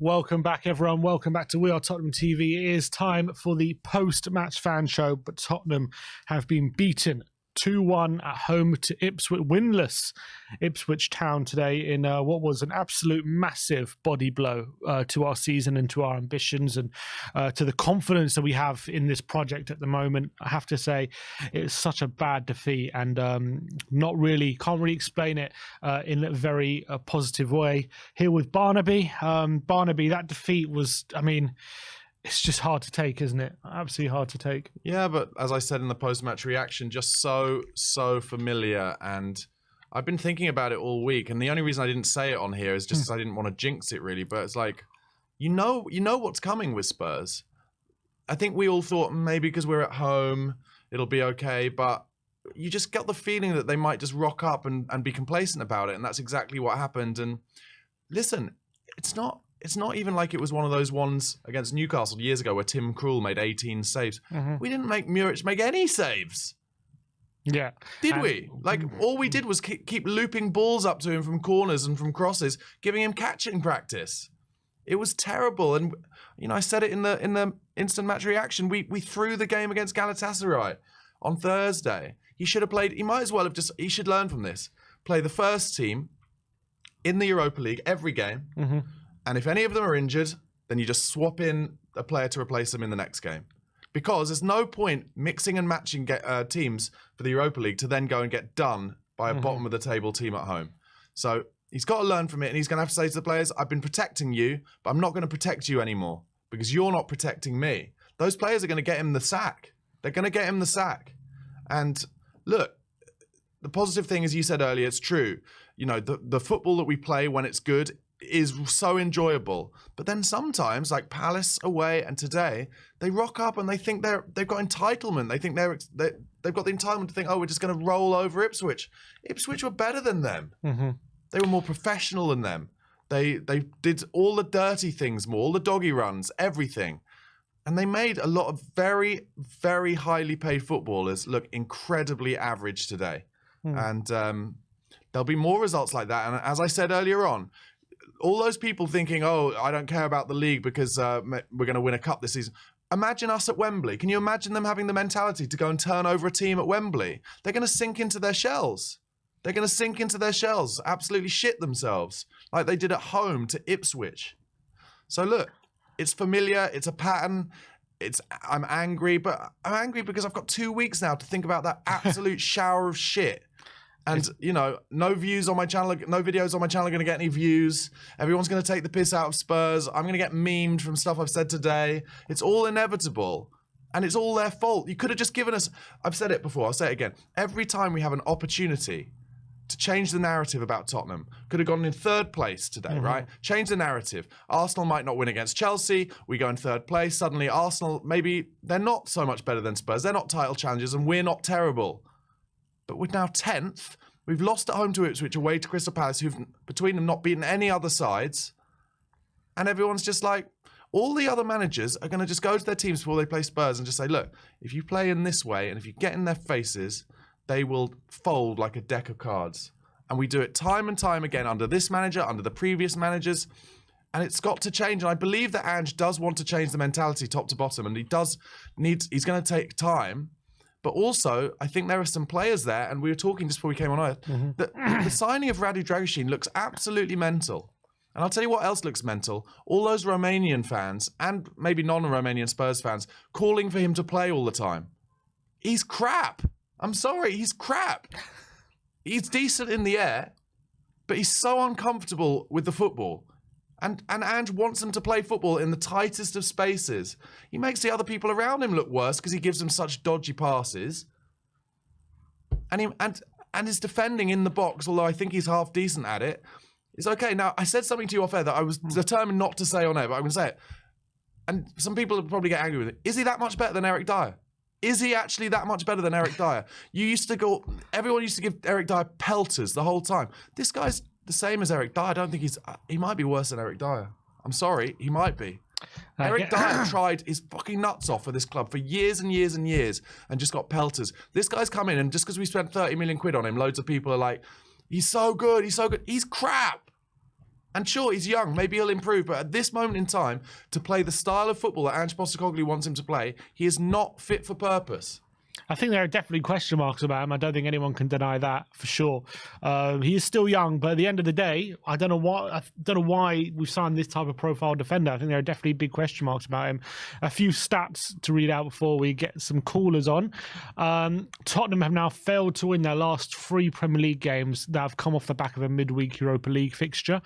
Welcome back, everyone. Welcome back to We Are Tottenham TV. It is time for the post-match fan show, but Tottenham have been beaten 2-1 at home to Ipswich, winless Ipswich Town today in what was an absolute massive body blow to our season and to our ambitions and to the confidence that we have in this project at the moment. I have to say it's such a bad defeat and can't really explain it in a very positive way. Here with Barnaby. Barnaby, that defeat was, it's just hard to take, isn't it? Absolutely hard to take. Yeah, but as I said in the post-match reaction, just so familiar. And I've been thinking about it all week. And the only reason I didn't say it on here is just because I didn't want to jinx it, really. But it's like, you know what's coming with Spurs. I think we all thought maybe because we're at home, it'll be okay. But you just got the feeling that they might just rock up and be complacent about it. And that's exactly what happened. And listen, it's not even like it was one of those ones against Newcastle years ago where Tim Krul made 18 saves. We didn't make Muric make any saves. Yeah. Did we? Like, all we did was keep looping balls up to him from corners and from crosses, giving him catching practice. It was terrible. And, I said it in the instant match reaction. We threw the game against Galatasaray on Thursday. He should have played, he might as well have he should learn from this. Play the first team in the Europa League every game. And if any of them are injured, then you just swap in a player to replace them in the next game. Because there's no point mixing and matching teams for the Europa League to then go and get done by a bottom of the table team at home. So he's got to learn from it, and he's going to have to say to the players, I've been protecting you, but I'm not going to protect you anymore because you're not protecting me. Those players are going to get him the sack. They're going to get him the sack. And look, the positive thing, as you said earlier, it's true. The football that we play when it's good is so enjoyable, but then sometimes, like Palace away and today, they rock up and they think they've got entitlement. They think they've got the entitlement to think, oh, we're just going to roll over Ipswich. Ipswich were better than them. They were more professional than them. They did all the dirty things more, all the doggy runs, everything, and they made a lot of very, very highly paid footballers look incredibly average today. And there'll be more results like that. And as I said earlier on, all those people thinking, oh, I don't care about the league because we're going to win a cup this season. Imagine us at Wembley. Can you imagine them having the mentality to go and turn over a team at Wembley? They're going to sink into their shells. They're going to sink into their shells, absolutely shit themselves, like they did at home to Ipswich. So look, it's familiar. It's a pattern. I'm angry, but I'm angry because I've got 2 weeks now to think about that absolute shower of shit. And, no views on my channel, no videos on my channel are going to get any views. Everyone's going to take the piss out of Spurs. I'm going to get memed from stuff I've said today. It's all inevitable. And it's all their fault. You could have just given us, I've said it before, I'll say it again. Every time we have an opportunity to change the narrative about Tottenham, could have gone in third place today, right? Change the narrative. Arsenal might not win against Chelsea. We go in third place. Suddenly Arsenal, maybe they're not so much better than Spurs. They're not title challengers and we're not terrible. But we're now 10th. We've lost at home to Ipswich, away to Crystal Palace, who've, between them, not beaten any other sides. And everyone's just like, all the other managers are going to just go to their teams before they play Spurs and just say, look, if you play in this way and if you get in their faces, they will fold like a deck of cards. And we do it time and time again under this manager, under the previous managers. And it's got to change. And I believe that Ange does want to change the mentality top to bottom. And he's going to take time. But also, I think there are some players there, and we were talking just before we came on air, that the signing of Radu Dragusin looks absolutely mental. And I'll tell you what else looks mental. All those Romanian fans, and maybe non-Romanian Spurs fans, calling for him to play all the time. He's crap. I'm sorry, he's crap. He's decent in the air, but he's so uncomfortable with the football. And Ange wants him to play football in the tightest of spaces. He makes the other people around him look worse because he gives them such dodgy passes. And his defending in the box, although I think he's half decent at it, is okay. Now, I said something to you off air that I was determined not to say on air, but I'm going to say it. And some people will probably get angry with it. Is he that much better than Eric Dyer? Is he actually that much better than Eric Dyer? Everyone used to give Eric Dyer pelters the whole time. This guy's the same as Eric Dyer. I don't think he might be worse than Eric Dyer. I'm sorry, he might be. Eric Dyer tried his fucking nuts off for this club for years and years and years and just got pelters. This guy's come in and just because we spent 30 million quid on him, loads of people are like, he's so good, he's so good. He's crap. And sure, he's young. Maybe he'll improve. But at this moment in time, to play the style of football that Ange Postecoglou wants him to play, he is not fit for purpose. I think there are definitely question marks about him. I don't think anyone can deny that for sure. He is still young, but at the end of the day, I don't know why we've signed this type of profile defender. I think there are definitely big question marks about him. A few stats to read out before we get some callers on. Tottenham have now failed to win their last 3 Premier League games that have come off the back of a midweek Europa League fixture.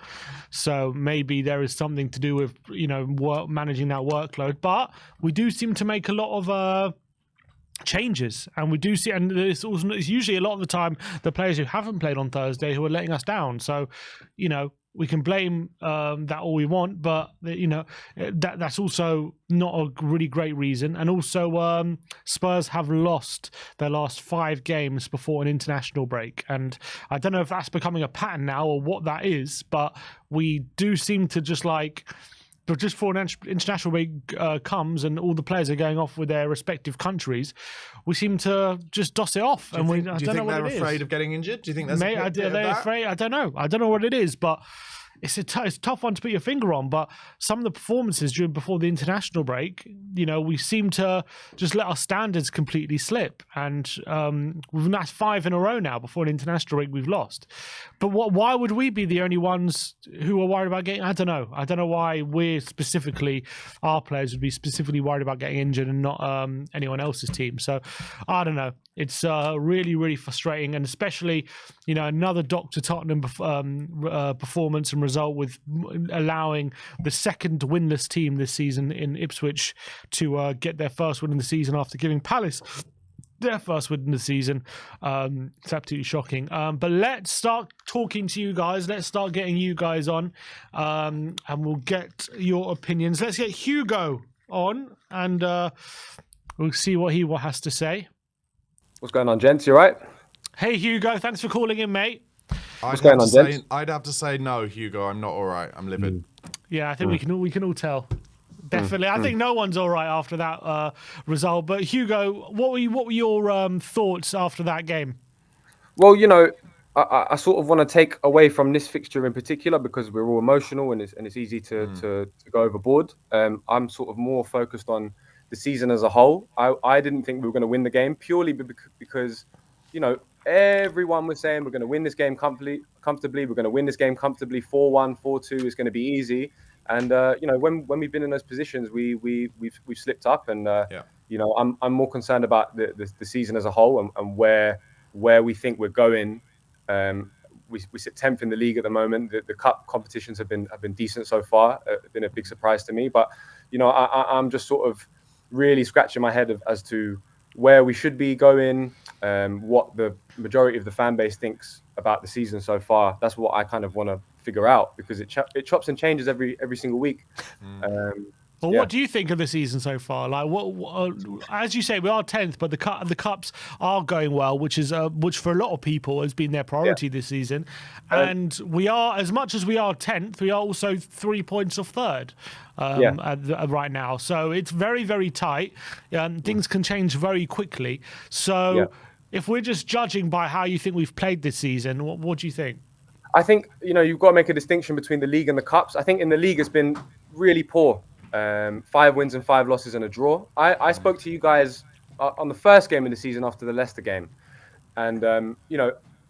So maybe there is something to do with managing that workload. But we do seem to make a lot of changes, and we do see, and it's usually a lot of the time the players who haven't played on Thursday who are letting us down. So we can blame that all we want, but that's also not a really great reason. And also Spurs have lost their last 5 games before an international break, and I don't know if that's becoming a pattern now or what that is, but we do seem to but just before an international break comes and all the players are going off with their respective countries, we seem to just doss it off. Do you think they're afraid of getting injured? Do you think there's a bit of that? Afraid? I don't know. I don't know what it is, but it's a tough one to put your finger on. But some of the performances before the international break, we seem to just let our standards completely slip. And that's 5 in a row now before an international break we've lost. But why would we be the only ones who are worried about getting? I don't know. I don't know why our players would be specifically worried about getting injured and not anyone else's team. So I don't know. It's really, really frustrating, and especially, another Dr. Tottenham performance and result with allowing the second winless team this season in Ipswich to get their first win in the season after giving Palace their first win in the season. It's absolutely shocking. But let's start talking to you guys. Let's start getting you guys on, and we'll get your opinions. Let's get Hugo on, and we'll see what he has to say. What's going on, gents? You all right? Hey, Hugo. Thanks for calling in, mate. What's going on, gents? I'd have to say no, Hugo. I'm not all right. I'm livid. Yeah, I think we can all tell. Definitely. I think no one's all right after that result. But Hugo, what were your thoughts after that game? Well, I sort of want to take away from this fixture in particular because we're all emotional and it's easy to go overboard. I'm sort of more focused on the season as a whole. I didn't think we were going to win the game purely because, everyone was saying we're going to win this game comfortably. We're going to win this game comfortably. 4-1, 4-2 is going to be easy. And when we've been in those positions, we've slipped up. And I'm more concerned about the season as a whole and where we think we're going. We sit 10th in the league at the moment. The cup competitions have been decent so far. Been a big surprise to me. But I'm just sort of really scratching my head as to where we should be going, what the majority of the fan base thinks about the season so far. That's what I kind of want to figure out because it chops and changes every single week. What do you think of the season so far? Like, what as you say, we are 10th, but the cups are going well, which for a lot of people has been their priority this season. And we are, as much as we are 10th, we are also 3 points off third right now. So it's very, very tight. Things can change very quickly. So if we're just judging by how you think we've played this season, what do you think? I think, you've got to make a distinction between the league and the cups. I think in the league it's been really poor. 5 wins and 5 losses and a draw. I spoke to you guys on the first game of the season after the Leicester game. And,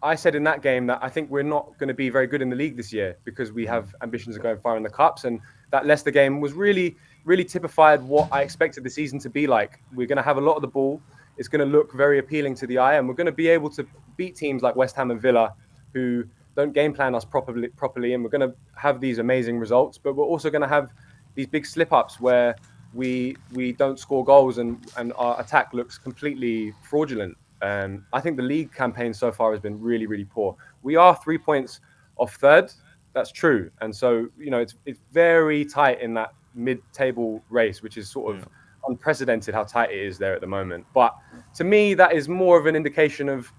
I said in that game that I think we're not going to be very good in the league this year because we have ambitions of going far in the cups. And that Leicester game was really, really typified what I expected the season to be like. We're going to have a lot of the ball. It's going to look very appealing to the eye. And we're going to be able to beat teams like West Ham and Villa who don't game plan us properly. And we're going to have these amazing results. But we're also going to have these big slip-ups where we don't score goals and our attack looks completely fraudulent. I think the league campaign so far has been really, really poor. We are 3 points off third. That's true. And so, it's very tight in that mid-table race, which is sort of unprecedented how tight it is there at the moment. But to me, that is more of an indication of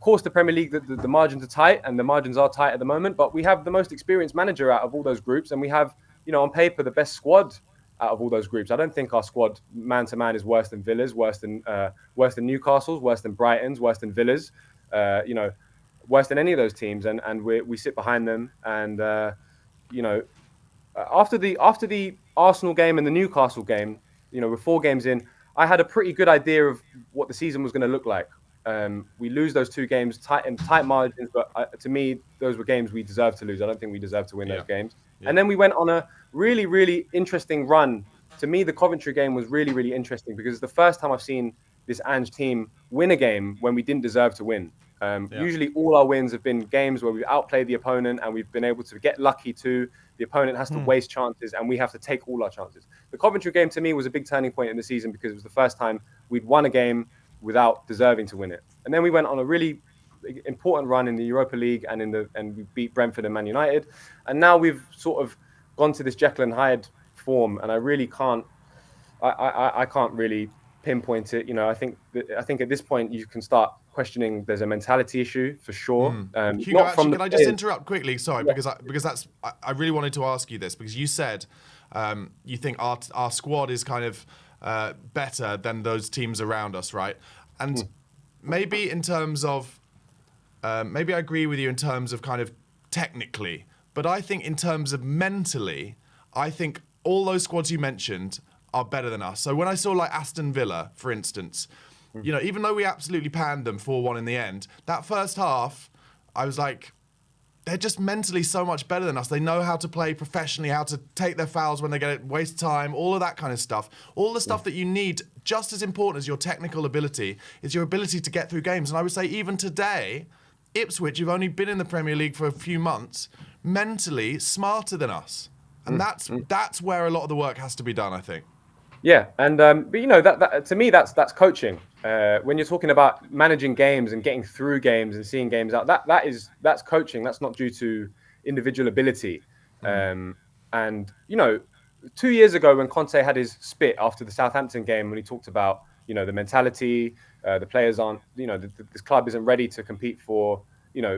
course, the Premier League, the margins are tight and the margins are tight at the moment, but we have the most experienced manager out of all those groups. And we have, on paper, the best squad out of all those groups. I don't think our squad man to man is worse than Villa's, worse than Newcastle's, worse than Brighton's, worse than Villa's, worse than any of those teams. And we sit behind them. And after the Arsenal game and the Newcastle game, we're 4 games in. I had a pretty good idea of what the season was going to look like. We lose those 2 games tight margins, but to me, those were games we deserved to lose. I don't think we deserved to win those games. Yeah. And then we went on a really, really interesting run. To me, the Coventry game was really, really interesting because it's the first time I've seen this Ange team win a game when we didn't deserve to win. Usually all our wins have been games where we've outplayed the opponent and we've been able to get lucky too. The opponent has to waste chances and we have to take all our chances. The Coventry game to me was a big turning point in the season because it was the first time we'd won a game without deserving to win it. And then we went on a really important run in the Europa League and we beat Brentford and Man United. And now we've sort of gone to this Jekyll and Hyde form, and I really can't I can't really pinpoint it. I think at this point you can start questioning. There's a mentality issue for sure. Hugo, actually, can I just interrupt quickly? Sorry, yeah. because I really wanted to ask you this because you said you think our squad is kind of better than those teams around us, right? And maybe in terms of maybe I agree with you in terms of kind of technically, but I think in terms of mentally, I think all those squads you mentioned are better than us. So when I saw like Aston Villa, for instance, even though we absolutely panned them 4-1 in the end, that first half, I was like, they're just mentally so much better than us. They know how to play professionally, how to take their fouls when they get it, waste time, all of that kind of stuff. All the stuff that you need, just as important as your technical ability, is your ability to get through games. And I would say even today, Ipswich, who've only been in the Premier League for a few months, mentally smarter than us. And that's where a lot of the work has to be done, I think. Yeah, and but that to me that's coaching. When you're talking about managing games and getting through games and seeing games out, that's coaching. That's not due to individual ability. And 2 years ago when Conte had his spit after the Southampton game, when he talked about the mentality, the players aren't, this club isn't ready to compete for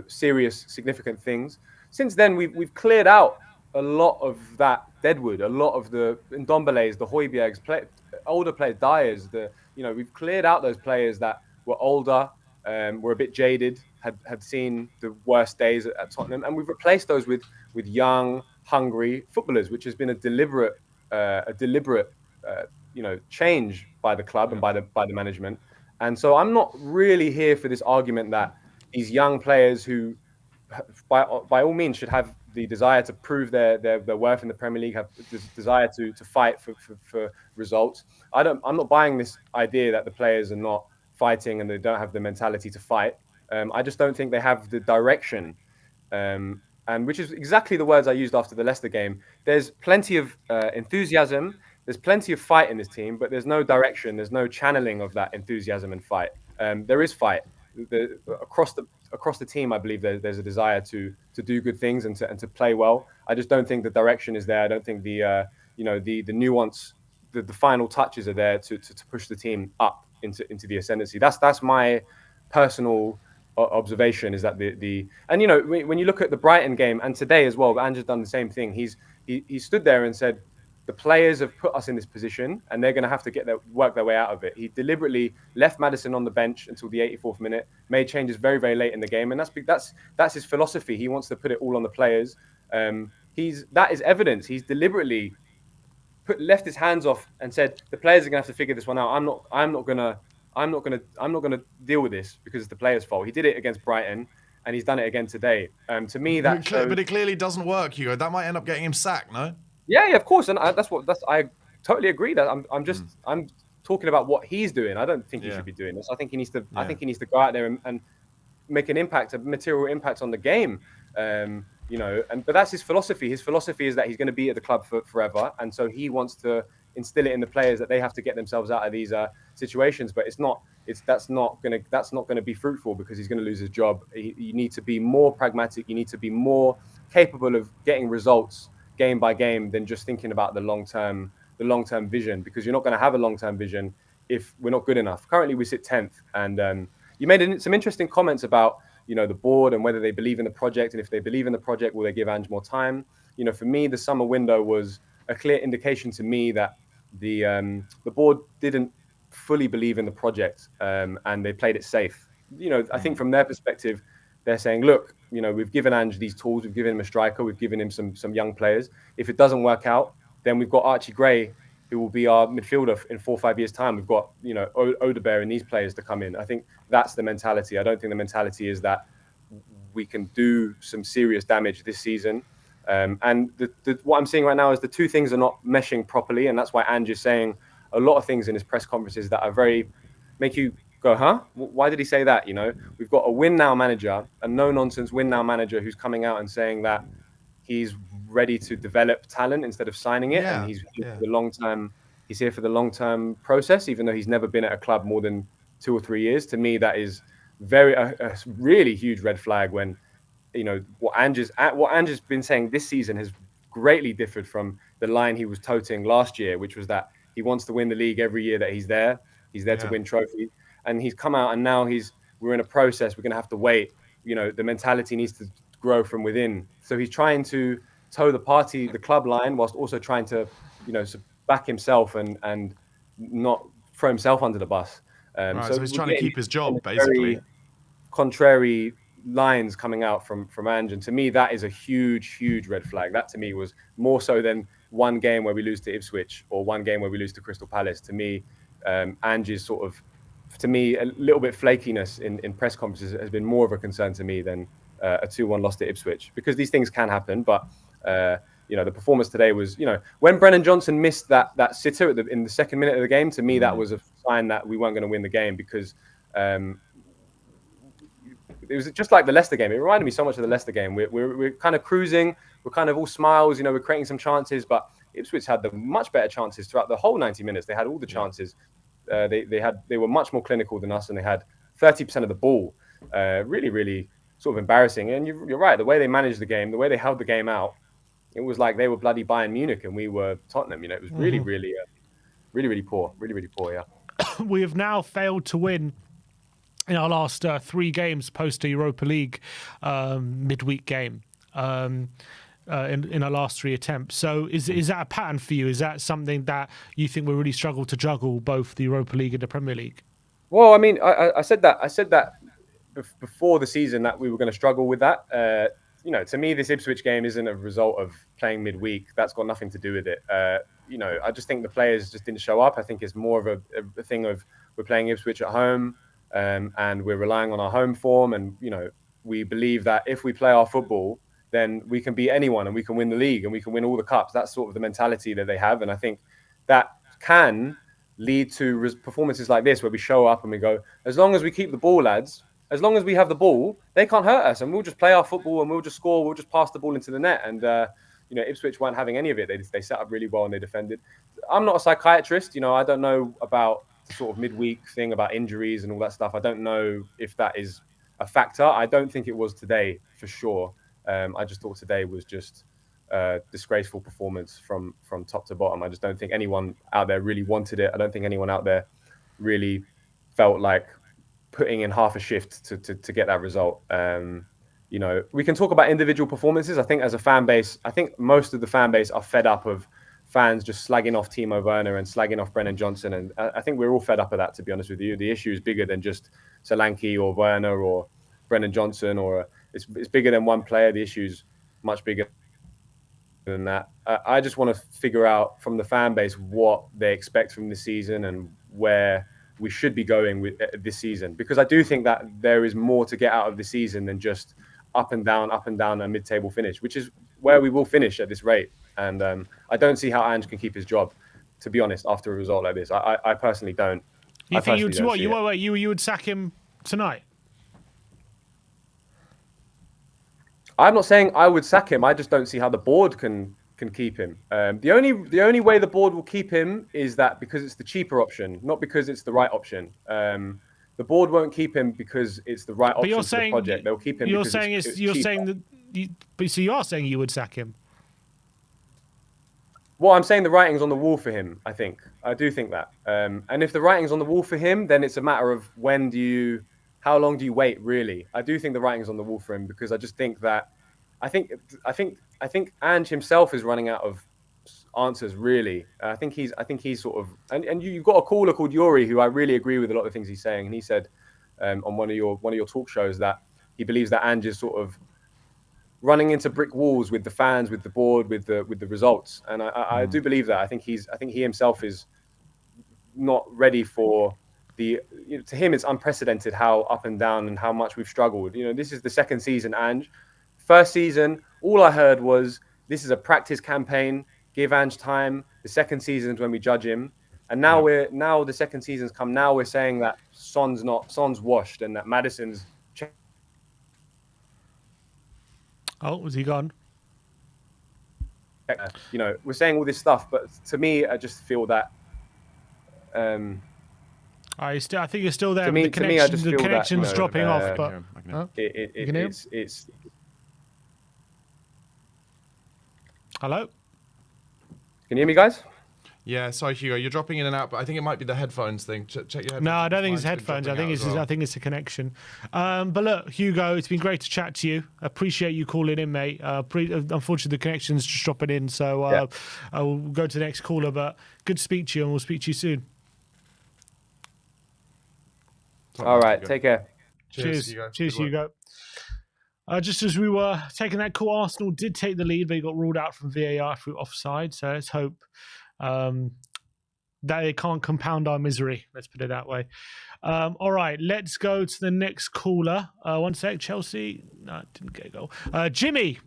serious, significant things. Since then, we've cleared out a lot of that deadwood, a lot of the Ndombeles, the Højbjergs, older players, Dyers. We've cleared out those players that were older, were a bit jaded, had seen the worst days at Tottenham, and we've replaced those with young, hungry footballers, which has been a deliberate change by the club and by the management. And so I'm not really here for this argument that these young players who, by all means, should have the desire to prove their worth in the Premier League, have the desire to fight for results. I'm not buying this idea that the players are not fighting and they don't have the mentality to fight. I just don't think they have the direction. And which is exactly the words I used after the Leicester game. There's plenty of enthusiasm. There's plenty of fight in this team, but there's no direction. There's no channeling of that enthusiasm and fight. There is fight. Across the team, I believe there's a desire to do good things and to play well. I just don't think the direction is there. I don't think the nuance, the final touches are there to push the team up into the ascendancy. That's my personal observation, is that when you look at the Brighton game and today as well, Ange has done the same thing. He stood there and said, the players have put us in this position and they're going to have to work their way out of it. He deliberately left Maddison on the bench until the 84th minute, made changes very, very late in the game. And that's his philosophy. He wants to put it all on the players. That is evidence. He's deliberately left his hands off and said, the players are going to have to figure this one out. I'm not going to deal with this because it's the players' fault. He did it against Brighton and he's done it again today. To me, but it clearly doesn't work, Hugo. That might end up getting him sacked, no? Yeah, of course, and I totally agree that I'm talking about what he's doing. I don't think he should be doing this. I think he needs to. I think he needs to go out there and make an impact, a material impact on the game. But that's his philosophy. His philosophy is that he's going to be at the club for forever, and so he wants to instill it in the players that they have to get themselves out of these situations. But that's not going to be fruitful because he's going to lose his job. You need to be more pragmatic. You need to be more capable of getting results game by game than just thinking about the long-term vision, because you're not going to have a long-term vision if we're not good enough. Currently, we sit 10th, and you made some interesting comments about the board and whether they believe in the project, and if they believe in the project, will they give Ange more time? For me, the summer window was a clear indication to me that the board didn't fully believe in the project, and they played it safe. I think from their perspective, they're saying, look, we've given Ange these tools. We've given him a striker. We've given him some young players. If it doesn't work out, then we've got Archie Gray, who will be our midfielder in 4 or 5 years' time. We've got, Odebear and these players to come in. I think that's the mentality. I don't think the mentality is that we can do some serious damage this season. And what I'm seeing right now is the two things are not meshing properly. And that's why Ange is saying a lot of things in his press conferences that are make you go, huh? Why did he say that? We've got a win now manager, a no nonsense win now manager who's coming out and saying that he's ready to develop talent instead of signing it, and he's here for the long term. He's here for the long term process, even though he's never been at a club more than 2 or 3 years. To me, that is a really huge red flag. When what Ange's been saying this season has greatly differed from the line he was toting last year, which was that he wants to win the league every year that he's there. He's there to win trophies, and he's come out and now we're in a process. We're going to have to wait. The mentality needs to grow from within. So he's trying to toe the club line, whilst also trying to, back himself and not throw himself under the bus. So he's trying to keep his job, basically. Contrary lines coming out from Ange, and to me that is a huge red flag. That to me was more so than one game where we lose to Ipswich or one game where we lose to Crystal Palace. To me, Ange's sort of, a little bit flakiness in press conferences has been more of a concern to me than a 2-1 loss to Ipswich, because these things can happen. But the performance today was, when Brennan Johnson missed that sitter in the second minute of the game, to me that was a sign that we weren't going to win the game, because it was just like the Leicester game. It reminded me so much of the Leicester game. We're kind of cruising. We're kind of all smiles. We're creating some chances, but Ipswich had the much better chances throughout the whole 90 minutes. They had all the chances. They were much more clinical than us, and they had 30% of the ball. Really sort of embarrassing. And you're right. The way they managed the game, the way they held the game out, it was like they were bloody Bayern Munich and we were Tottenham. It was really poor. Really poor. Yeah. We have now failed to win in our last 3 games post a Europa League midweek game in our last 3 attempts. So is that a pattern for you? Is that something that you think we really struggle to juggle, both the Europa League and the Premier League? Well, I mean, I said that before the season that we were going to struggle with that. To me, this Ipswich game isn't a result of playing midweek. That's got nothing to do with it. I just think the players just didn't show up. I think it's more of a thing of we're playing Ipswich at home. And we're relying on our home form, and we believe that if we play our football, then we can beat anyone and we can win the league and we can win all the cups. That's sort of the mentality that they have, and I think that can lead to performances like this where we show up and we go, as long as we keep the ball, lads, as long as we have the ball, they can't hurt us, and we'll just play our football and we'll just score. We'll just pass the ball into the net. And Ipswich weren't having any of it. They set up really well and they defended. I'm not a psychiatrist. I don't know about sort of midweek thing about injuries and all that stuff. I don't know if that is a factor. I don't think it was today for sure. I just thought today was just a disgraceful performance from top to bottom. I just don't think anyone out there really wanted it. I don't think anyone out there really felt like putting in half a shift to get that result. We can talk about individual performances. I think as a fan base, I think most of the fan base are fed up of fans just slagging off Timo Werner and slagging off Brennan Johnson. And I think we're all fed up of that, to be honest with you. The issue is bigger than just Solanke or Werner or Brennan Johnson, or it's bigger than one player. The issue is much bigger than that. I just want to figure out from the fan base what they expect from this season and where we should be going with this season, because I do think that there is more to get out of the season than just up and down, a mid-table finish, which is where we will finish at this rate. And I don't see how Ange can keep his job, to be honest, after a result like this. I personally don't. You think you would sack him tonight? I'm not saying I would sack him. I just don't see how the board can keep him. The only way the board will keep him is that because it's the cheaper option, not because it's the right option. The board won't keep him because it's the right option for the project. They'll keep him. You're saying so you are saying you would sack him. Well, I'm saying the writing's on the wall for him. I do think that. And if the writing's on the wall for him, then it's a matter of how long do you wait? Really, I do think the writing's on the wall for him, because I just think that I think Ange himself is running out of answers. Really, I think he's sort of and you've got a caller called Yuri who I really agree with a lot of things he's saying, and he said on one of your talk shows that he believes that Ange is sort of running into brick walls with the fans, with the board, with the results. And I do believe that. I think he himself is not ready for the. To him, it's unprecedented how up and down and how much we've struggled. This is the second season, and first season, all I heard was this is a practice campaign. Give Ange time. The second season is when we judge him. And now the second season's come. Now we're saying that Son's washed and that Maddison's. Oh, was he gone? We're saying all this stuff, but to me, I just feel that. I think you're still there. To me, I just feel connection's that, dropping off. But it's. Hello. Can you hear me, guys? Yeah, sorry, Hugo, you're dropping in and out, but I think it might be the headphones thing. Check your headphones. No, I don't think it's headphones. I think it's a connection. But look, Hugo, it's been great to chat to you. Appreciate you calling in, mate. Unfortunately, the connection's just dropping in, so I will go to the next caller. But good to speak to you, and we'll speak to you soon. All right, take care. Cheers, Hugo. Cheers, Hugo. Just as we were taking that call, Arsenal did take the lead, but he got ruled out from VAR through offside. So let's hope that they can't compound our misery. Let's put it that way. All right, let's go to the next caller. One sec, Chelsea. No, didn't get a goal. Jimmy.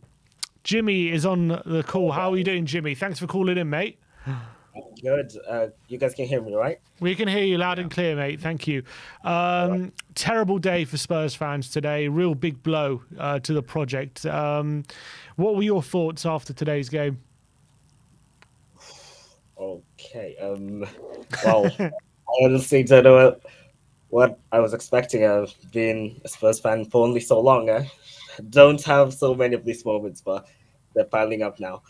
Jimmy is on the call. How are you doing, Jimmy? Thanks for calling in, mate. Good. You guys can hear me, right? We can hear you loud and clear, mate. Thank you. Terrible day for Spurs fans today. Real big blow to the project. What were your thoughts after today's game? Okay. Well, I honestly don't know what I was expecting. I've been a Spurs fan for only so long. I don't have so many of these moments, but they're piling up now.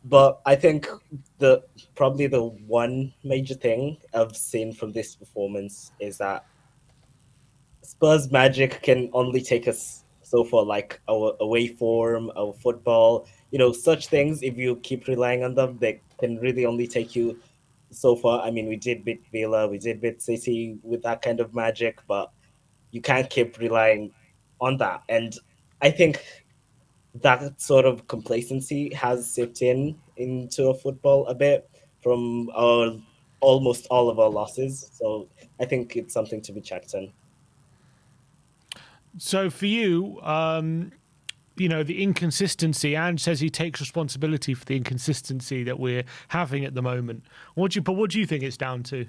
But I think probably the one major thing I've seen from this performance is that Spurs magic can only take us so far, like our away form, our football, such things. If you keep relying on them, they can really only take you so far. I mean, we did beat Villa, we did beat City with that kind of magic, but you can't keep relying on that. And I think that sort of complacency has seeped into our football a bit from almost all of our losses. So I think it's something to be checked on. So for you, the inconsistency, Ange says he takes responsibility for the inconsistency that we're having at the moment. What do you think it's down to?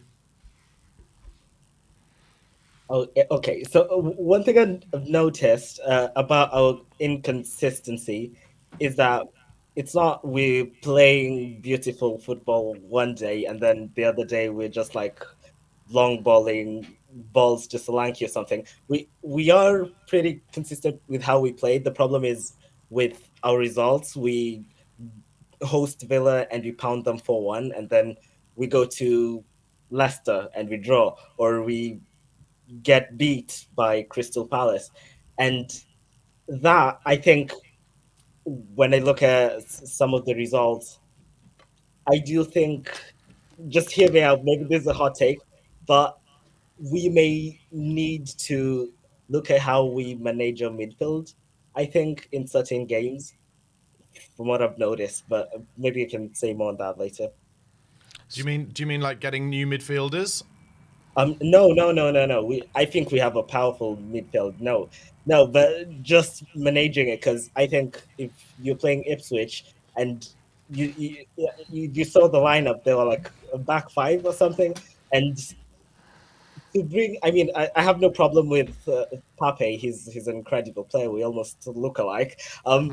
Oh, okay. So one thing I've noticed about our inconsistency is that it's not we're playing beautiful football one day and then the other day we're just like long balling balls to Solanke or something. We are pretty consistent with how we played. The problem is with our results. We host Villa and we pound them 4-1, and then we go to Leicester and we draw, or we get beat by Crystal Palace. And that, I think, when I look at some of the results, I do think, just hear me out, maybe this is a hot take, but we may need to look at how we manage our midfield, I think, in certain games, from what I've noticed, but maybe I can say more on that later. Do you mean like getting new midfielders? No. I think we have a powerful midfield. No, but just managing it, because I think if you're playing Ipswich and you saw the lineup, they were like a back five or something, and to bring, I mean, I have no problem with Pape. He's an incredible player. We almost look alike. But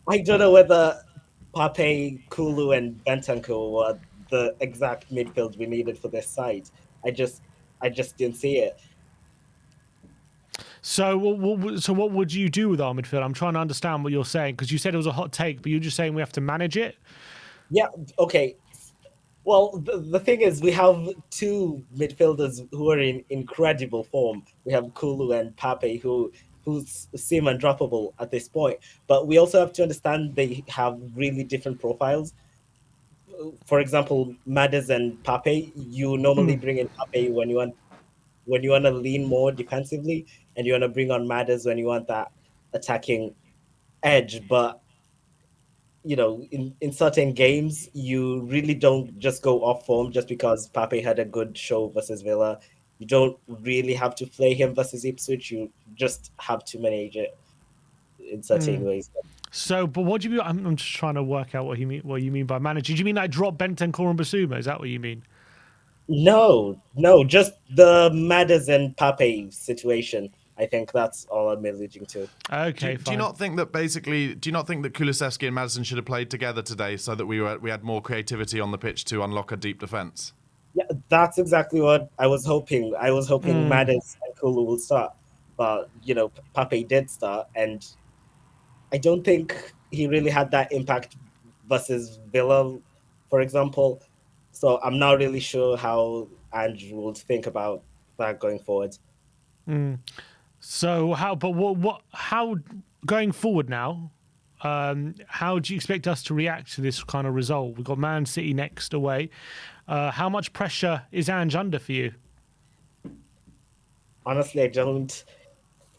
I don't know whether Pape, Kulu, and Bentancur were the exact midfield we needed for this side. I just didn't see it. So what would you do with our midfield? I'm trying to understand what you're saying, because you said it was a hot take, but you're just saying we have to manage it? Yeah, okay. Well, the thing is, we have two midfielders who are in incredible form. We have Kulu and Pape, who seem undroppable at this point. But we also have to understand they have really different profiles. For example, Maddis and Pape, you normally bring in Pape when you want to lean more defensively, and you want to bring on Madders when you want that attacking edge. But in certain games, you really don't just go off form just because Pape had a good show versus Villa. You don't really have to play him versus Ipswich. You just have to manage it in certain ways. So, but what do you mean? I'm just trying to work out what you mean by manage. Do you mean like drop Bentancur and Basuma? Is that what you mean? No, just the Madders and Pape situation. I think that's all I'm alluding to. Okay, do you not think that Kulusevski and Maddison should have played together today so that we had more creativity on the pitch to unlock a deep defence? Yeah, that's exactly what I was hoping. I was hoping Madders and Kulu will start, but Pape did start, and I don't think he really had that impact versus Villa, for example. So I'm not really sure how Andrew would think about that going forward. So how? But what? How going forward now? How do you expect us to react to this kind of result? We've got Man City next away. How much pressure is Ange under for you? Honestly, I don't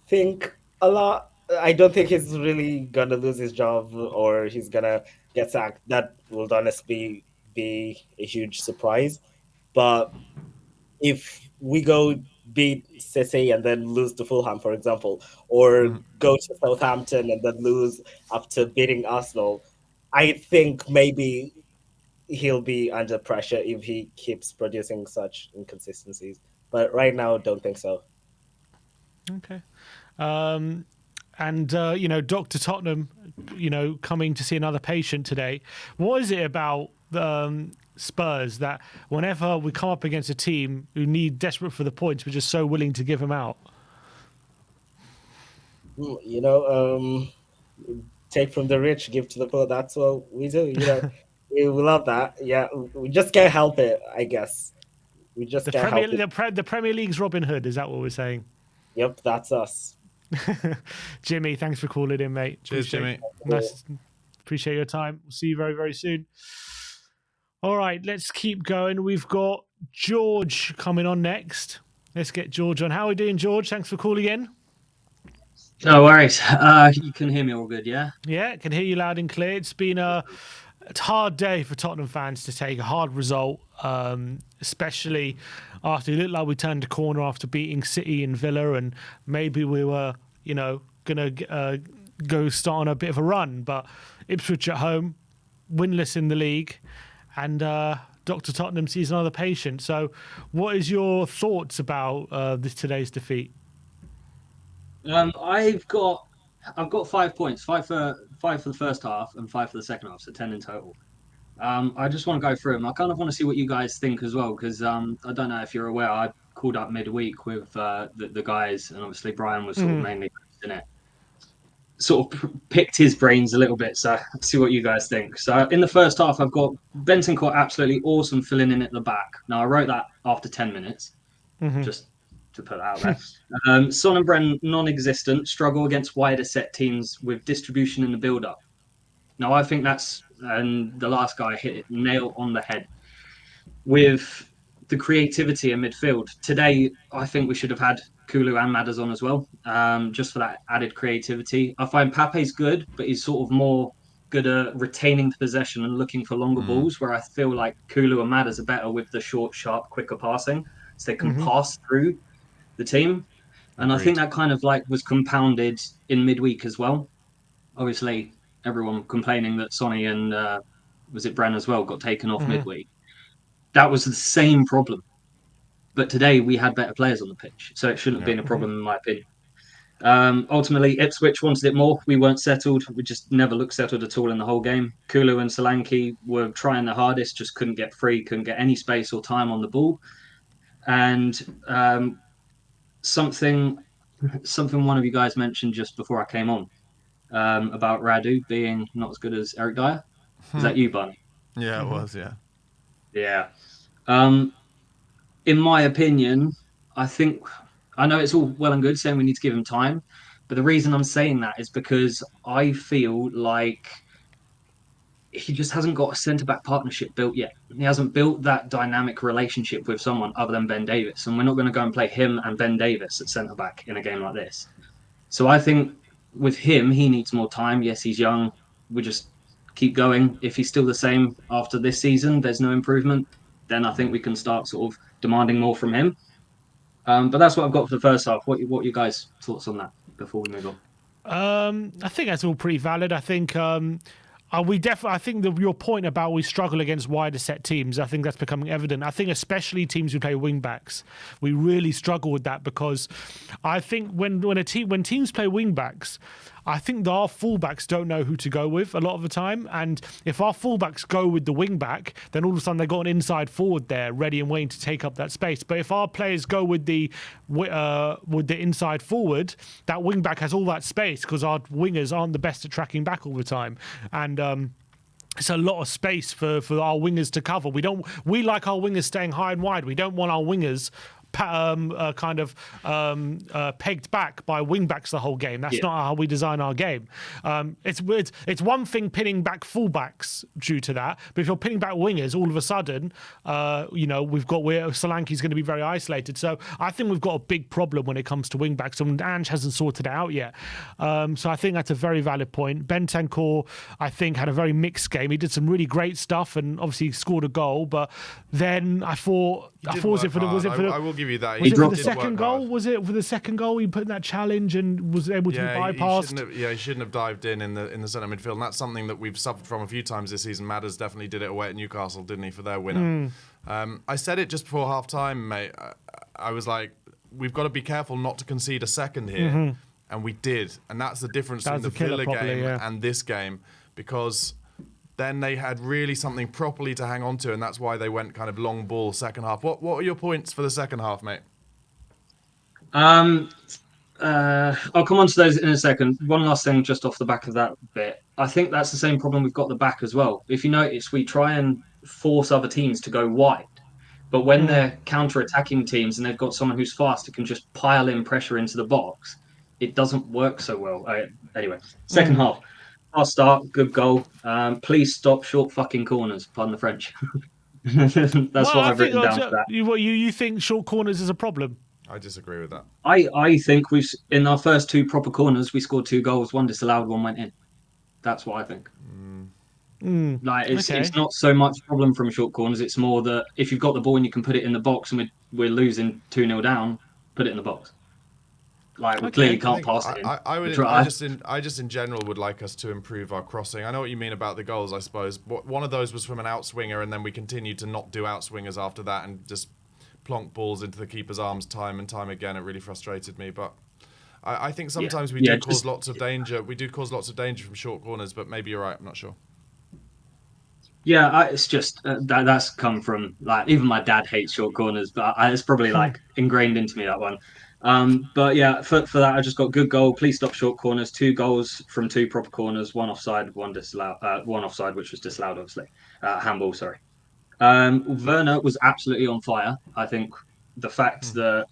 think a lot. I don't think he's really gonna lose his job or he's gonna get sacked. That will honestly be a huge surprise. But if we go beat City and then lose to Fulham, for example, or go to Southampton and then lose after beating Arsenal, I think maybe he'll be under pressure if he keeps producing such inconsistencies. But right now, don't think so. Okay. And Dr. Tottenham, coming to see another patient today. What is it about Spurs that whenever we come up against a team who need desperate for the points, we're just so willing to give them out? Take from the rich, give to the poor. That's what we do. We love that. Yeah, we just can't help it. I guess we just can't help it. The Premier League's Robin Hood. Is that what we're saying? Yep, that's us. Jimmy, thanks for calling in, mate. Cheers, Jimmy. Appreciate your time. We'll see you very, very soon. All right, let's keep going. We've got George coming on next. Let's get George on. How are we doing, George? Thanks for calling in. No worries. You can hear me all good, yeah? Yeah, can hear you loud and clear. It's been a hard day for Tottenham fans to take, a hard result, especially after it looked like we turned a corner after beating City and Villa, and maybe we were, going to go start on a bit of a run. But Ipswich at home, winless in the league, and Dr. Tottenham sees another patient. So what is your thoughts about today's defeat? I've got 5 points, five for the first half and 5 for the second half, so 10 in total. I just want to go through them. I kind of want to see what you guys think as well, because I don't know if you're aware, I called up midweek with the guys, and obviously Brian was sort of mainly in it. Sort of picked his brains a little bit, so see what you guys think. So in the first half, I've got Bentancur absolutely awesome filling in at the back. Now I wrote that after 10 minutes, just to put that out there. Son and Bren non-existent, struggle against wider set teams with distribution in the build-up. Now I think and the last guy hit it nail on the head with the creativity in midfield. Today, I think we should have had Kulu and Madders on as well, just for that added creativity. I find Pape's good, but he's sort of more good at retaining possession and looking for longer balls, where I feel like Kulu and Madders are better with the short, sharp, quicker passing, so they can pass through the team. And I think that kind of was compounded in midweek as well. Obviously, everyone complaining that Sonny and was it Bren as well got taken off midweek. That was the same problem. But today we had better players on the pitch, so it shouldn't have been a problem in my opinion. Ultimately, Ipswich wanted it more. We weren't settled. We just never looked settled at all in the whole game. Kulu and Solanke were trying their hardest, just couldn't get free, couldn't get any space or time on the ball. And something one of you guys mentioned just before I came on about Radu being not as good as Eric Dyer. Is that you, Bunny? Yeah, it was, yeah. Yeah. In my opinion, I know it's all well and good saying we need to give him time, but the reason I'm saying that is because I feel like he just hasn't got a centre-back partnership built yet. He hasn't built that dynamic relationship with someone other than Ben Davies. And we're not going to go and play him and Ben Davies at centre-back in a game like this. So I think with him, he needs more time. Yes, he's young. We just keep going. If he's still the same after this season, there's no improvement, then I think we can start sort of demanding more from him. But that's what I've got for the first half. What are you guys' thoughts on that before we move on? I think that's all pretty valid. I think I think your point about we struggle against wider set teams, I think that's becoming evident. I think especially teams who play wing backs, we really struggle with that, because I think when teams play wing backs, I think our fullbacks don't know who to go with a lot of the time. And if our fullbacks go with the wing back, then all of a sudden they've got an inside forward there ready and waiting to take up that space. But if our players go with the inside forward, that wing back has all that space because our wingers aren't the best at tracking back all the time. And it's a lot of space for our wingers to cover. We like our wingers staying high and wide. We don't want our wingers pegged back by wing backs the whole game. That's not how we design our game. It's one thing pinning back fullbacks due to that, but if you're pinning back wingers, all of a sudden, Solanke's going to be very isolated. So I think we've got a big problem when it comes to wing backs, and Ange hasn't sorted it out yet. So I think that's a very valid point. Bentancur, I think, had a very mixed game. He did some really great stuff, and obviously he scored a goal. But then I thought, I will give you that. Was it for the second goal? Was it for the second goal? He put in that challenge and was able to be bypassed. He shouldn't have dived in the centre midfield. And that's something that we've suffered from a few times this season. Madders definitely did it away at Newcastle, didn't he, for their winner? I said it just before half time, mate. I was like, we've got to be careful not to concede a second here. And we did. And that's the difference between the Villa game and this game, because then they had really something properly to hang on to, and that's why they went kind of long ball second half. What are your points for the second half, mate? I'll come on to those in a second. One last thing just off the back of that bit. I think that's the same problem we've got at the back as well. If you notice, we try and force other teams to go wide, but when they're counter-attacking teams and they've got someone who's fast who can just pile in pressure into the box, it doesn't work so well. Anyway, second half. I'll start. Good goal. Please stop short fucking corners. Pardon the French. That's what I've written down for that. You think short corners is a problem? I disagree with that. I think in our first two proper corners, we scored 2 goals. One disallowed, one went in. That's what I think. It's not so much a problem from short corners. It's more that if you've got the ball and you can put it in the box, and we're losing 2-0 down, put it in the box. We clearly can't pass it in. I just in general would like us to improve our crossing. I know what you mean about the goals, I suppose. One of those was from an outswinger, and then we continued to not do outswingers after that and just plonk balls into the keeper's arms time and time again. It really frustrated me. But I think sometimes we do cause lots of danger. We do cause lots of danger from short corners, but maybe you're right. I'm not sure. Yeah, it's just that's come from even my dad hates short corners, but it's probably ingrained into me, that one. But yeah, for that, I just got good goal. Please stop short corners. 2 goals from 2 proper corners. 1 offside, 1 disallowed. 1 offside, which was disallowed, obviously. Handball, sorry. Werner was absolutely on fire. I think the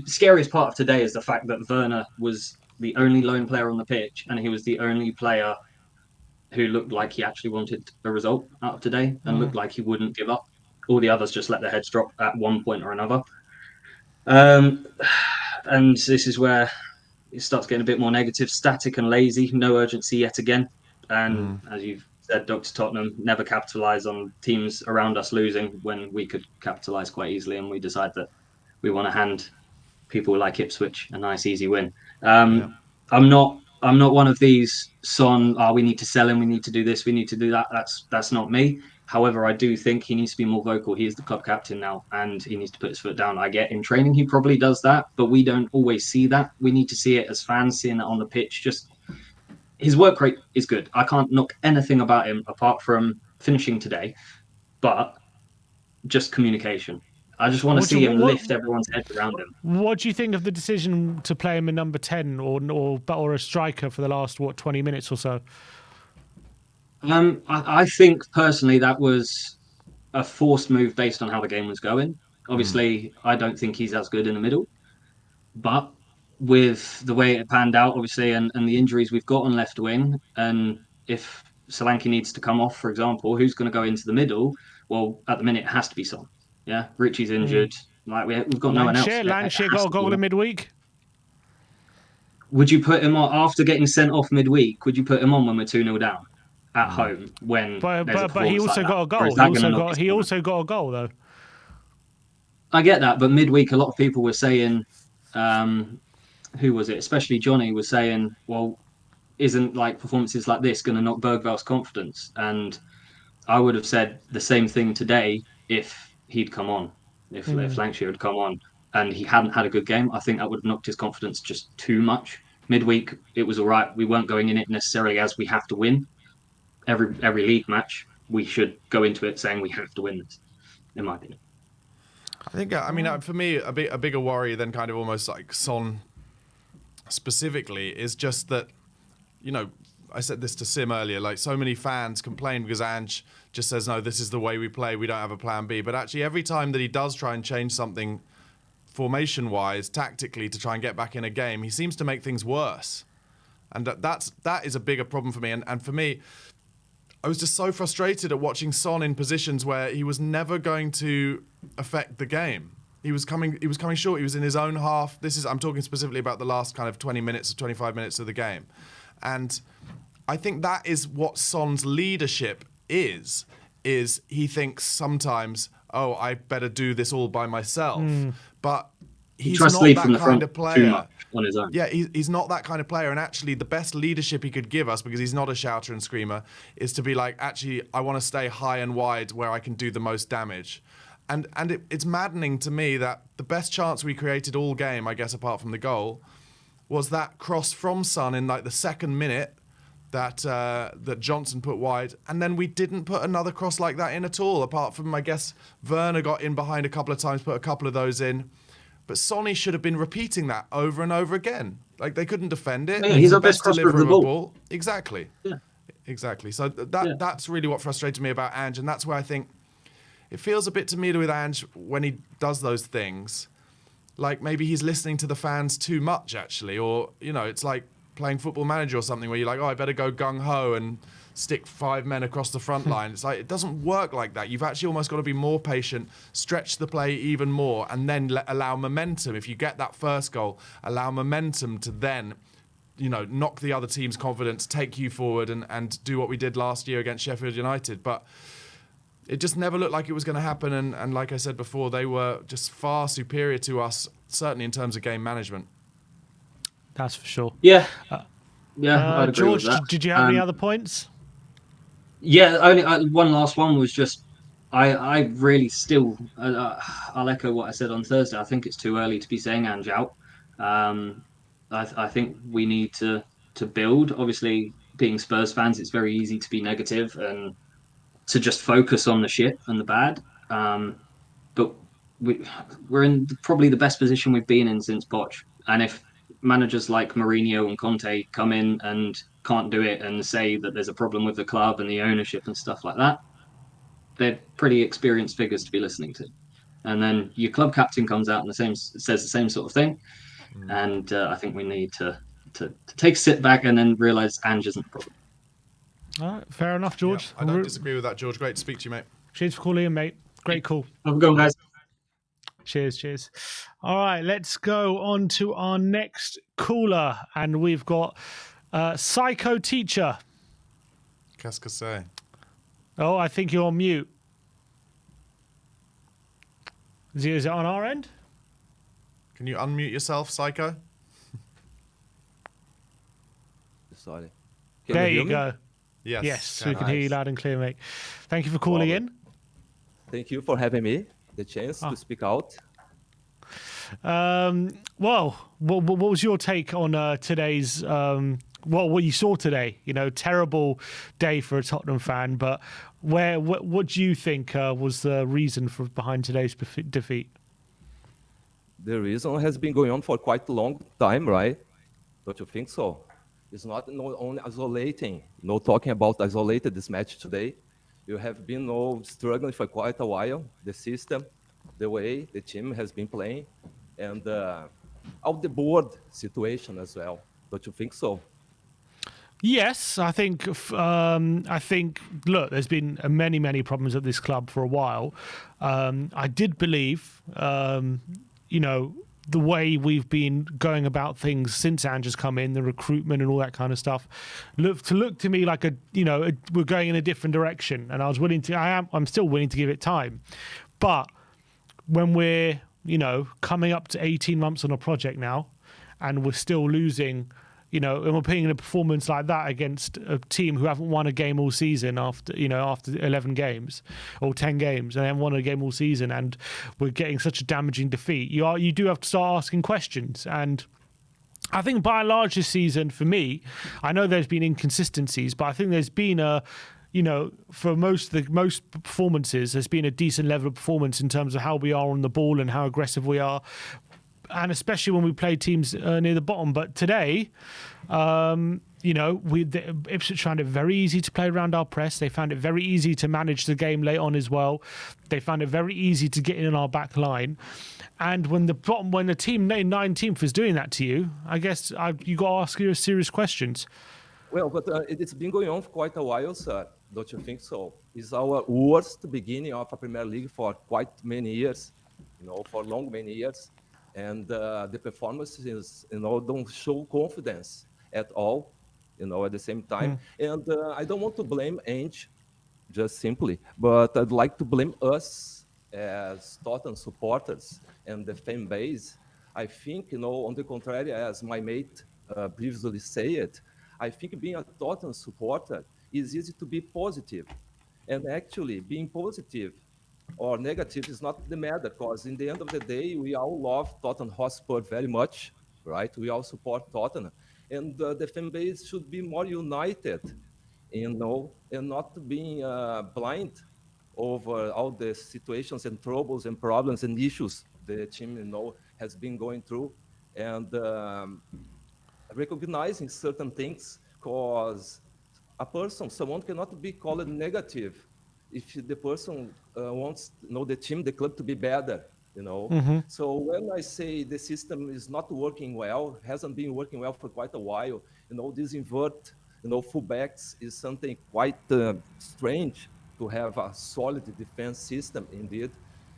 scariest part of today is the fact that Werner was the only lone player on the pitch, and he was the only player who looked like he actually wanted a result out of today and looked like he wouldn't give up. All the others just let their heads drop at one point or another. And this is where it starts getting a bit more negative, static and lazy, no urgency yet again. And as you've said, Dr. Tottenham never capitalise on teams around us losing when we could capitalise quite easily, and we decide that we want to hand people like Ipswich a nice, easy win. I'm not one of these we need to sell him, we need to do this, we need to do that. That's not me. However, I do think he needs to be more vocal. He is the club captain now, and he needs to put his foot down. I get in training he probably does that, but we don't always see that. We need to see it as fans, seeing it on the pitch. Just his work rate is good. I can't knock anything about him apart from finishing today, but just communication. I just want to see him lift everyone's head around him. What do you think of the decision to play him in number 10 or a striker for the last 20 minutes or so? I think personally that was a forced move based on how the game was going. Obviously, I don't think he's as good in the middle, but with the way it panned out, obviously, and the injuries we've got on left wing, and if Solanke needs to come off, for example, who's going to go into the middle? Well, at the minute, it has to be Son. Yeah, Richie's injured. Like we've got no one else. Lancashire got a goal in midweek. Would you put him on after getting sent off midweek? Would you put him on when we're 2-0 down at home when there's a But he also like got a that? Or goal. is that gonna knock his He form? also got a goal though. I get that, but midweek, a lot of people were saying, who was it? Especially Johnny was saying, well, isn't like performances like this going to knock Bergval's confidence? And I would have said the same thing today if he'd come on, if Lancashire had come on and he hadn't had a good game. I think that would have knocked his confidence just too much. Midweek, it was all right. We weren't going in it necessarily as we have to win. Every league match, we should go into it saying we have to win this, in my opinion. I think, I mean, for me, a bigger worry than kind of almost like Son specifically is just that, you know, I said this to Sim earlier, like so many fans complain because Ange just says, no, this is the way we play, we don't have a plan B. But actually every time that he does try and change something formation-wise, tactically, to try and get back in a game, he seems to make things worse. And that is a bigger problem for me. And for me, I was just so frustrated at watching Son in positions where he was never going to affect the game. He was coming short. He was in his own half. I'm talking specifically about the last kind of 20 minutes or 25 minutes of the game. And I think that is what Son's leadership is he thinks sometimes, oh, I better do this all by myself. But he's not that kind of player. Too much on his own. Yeah, he's not that kind of player. And actually, the best leadership he could give us, because he's not a shouter and screamer, is to be like, actually, I want to stay high and wide where I can do the most damage. And it's maddening to me that the best chance we created all game, I guess, apart from the goal, was that cross from Son in like the second minute that Johnson put wide, and then we didn't put another cross like that in at all, apart from, I guess, Werner got in behind a couple of times, put a couple of those in. But Sonny should have been repeating that over and over again. Like, they couldn't defend it. Yeah, he's our best crosser of the ball. Exactly. Yeah. Exactly. So that's really what frustrated me about Ange, and that's where I think it feels a bit to me with Ange when he does those things, like maybe he's listening to the fans too much, actually, or, you know, it's like playing Football Manager or something where you're like, oh, I better go gung-ho and stick 5 men across the front line. It's like, it doesn't work like that. You've actually almost got to be more patient, stretch the play even more, and then allow momentum. If you get that first goal, allow momentum to then, you know, knock the other team's confidence, take you forward, and do what we did last year against Sheffield United. But it just never looked like it was going to happen. And like I said before, they were just far superior to us, certainly in terms of game management. That's for sure. Yeah. I'd agree George, with that. did you have any other points? Yeah, only one last one was just I really still I'll echo what I said on Thursday. I think it's too early to be saying Ange out. I think we need to build. Obviously, being Spurs fans, it's very easy to be negative and to just focus on the shit and the bad. But we're in probably the best position we've been in since Poch. And if managers like Mourinho and Conte come in and can't do it and say that there's a problem with the club and the ownership and stuff like that, they're pretty experienced figures to be listening to. And then your club captain comes out and says the same sort of thing. And I think we need to take a sit back and then realise Ange isn't the problem. All right, fair enough, George. Yeah, I don't disagree with that, George. Great to speak to you, mate. Cheers for calling in, mate. Great call. Have a good one, guys. Cheers. All right, let's go on to our next caller. And we've got Psycho Teacher. Qu'est-ce que c'est? Oh, I think you're on mute. Is it on our end? Can you unmute yourself, Psycho? Sorry. There you go. Yes, we can hear you loud and clear, mate. Thank you for calling in. Thank you for having me the chance to speak out. Well, what was your take on today's what you saw today? You know, terrible day for a Tottenham fan, but what do you think was the reason behind today's defeat? The reason has been going on for quite a long time, right? Don't you think so? It's not only isolating, talking about isolated this match today. You have been struggling for quite a while, the system, the way the team has been playing, and out the board situation as well. Don't you think so? Yes, I think. Look, there's been many problems at this club for a while. I did believe, the way we've been going about things since Ange's come in, the recruitment and all that kind of stuff, look to me like we're going in a different direction. And I'm still willing to give it time, but when we're coming up to 18 months on a project now, and we're still losing. And we're putting in a performance like that against a team who haven't won a game all season after 11 games or 10 games, and they haven't won a game all season, and we're getting such a damaging defeat. You do have to start asking questions. And I think by and large this season, for me, I know there's been inconsistencies, but I think there's been for most performances, there's been a decent level of performance in terms of how we are on the ball and how aggressive we are. And especially when we play teams near the bottom. But today, Ipswich found it very easy to play around our press. They found it very easy to manage the game late on as well. They found it very easy to get in our back line. And when the team 19th is doing that to you, I guess you got to ask your serious questions. Well, but it's been going on for quite a while, sir. Don't you think so? It's our worst beginning of a Premier League for quite many years, for many years. And the performances, don't show confidence at all, at the same time. And I don't want to blame Ange, just simply, but I'd like to blame us as Tottenham supporters and the fan base. I think, on the contrary, as my mate previously said, I think being a Tottenham supporter is easy to be positive. And actually, being positive or negative is not the matter, because in the end of the day, we all love Tottenham Hotspur very much, right? We all support Tottenham. And the fan base should be more united, and not being blind over all the situations and troubles and problems and issues the team, has been going through. And recognizing certain things, because someone cannot be called negative if the person wants the team, the club to be better, So when I say the system is not working well, hasn't been working well for quite a while, this invert, fullbacks is something quite strange to have a solid defense system indeed.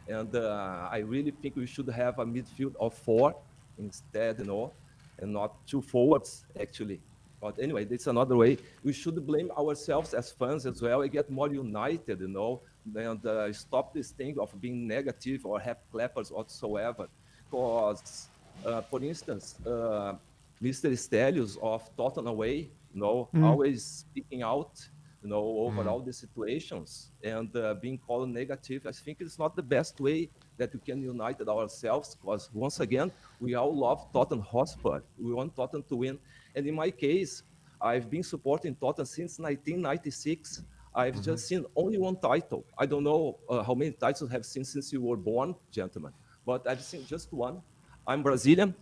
And I really think we should have a midfield of 4 instead, and not 2 forwards, actually. But anyway, it's another way. We should blame ourselves as fans as well and get more united, and stop this thing of being negative or have clappers whatsoever. Because, for instance, Mr. Stelios of Tottenham away, always speaking out, over all the situations and being called negative. I think it's not the best way that we can unite ourselves, because once again, we all love Tottenham Hotspur. We want Tottenham to win. And in my case, I've been supporting Tottenham since 1996. I've just seen only one title. I don't know how many titles I have seen since you were born, gentlemen, but I've seen just one. I'm Brazilian,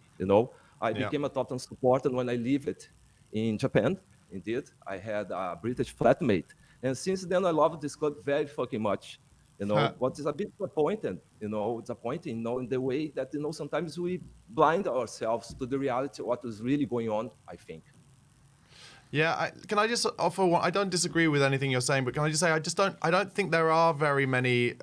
I became a Tottenham supporter when I lived in Japan. Indeed, I had a British flatmate. And since then, I love this club very fucking much. What is a bit disappointing, disappointing, in the way that, sometimes we blind ourselves to the reality of what is really going on, I think. Yeah, can I just offer one? I don't disagree with anything you're saying, but can I just say I don't think there are very many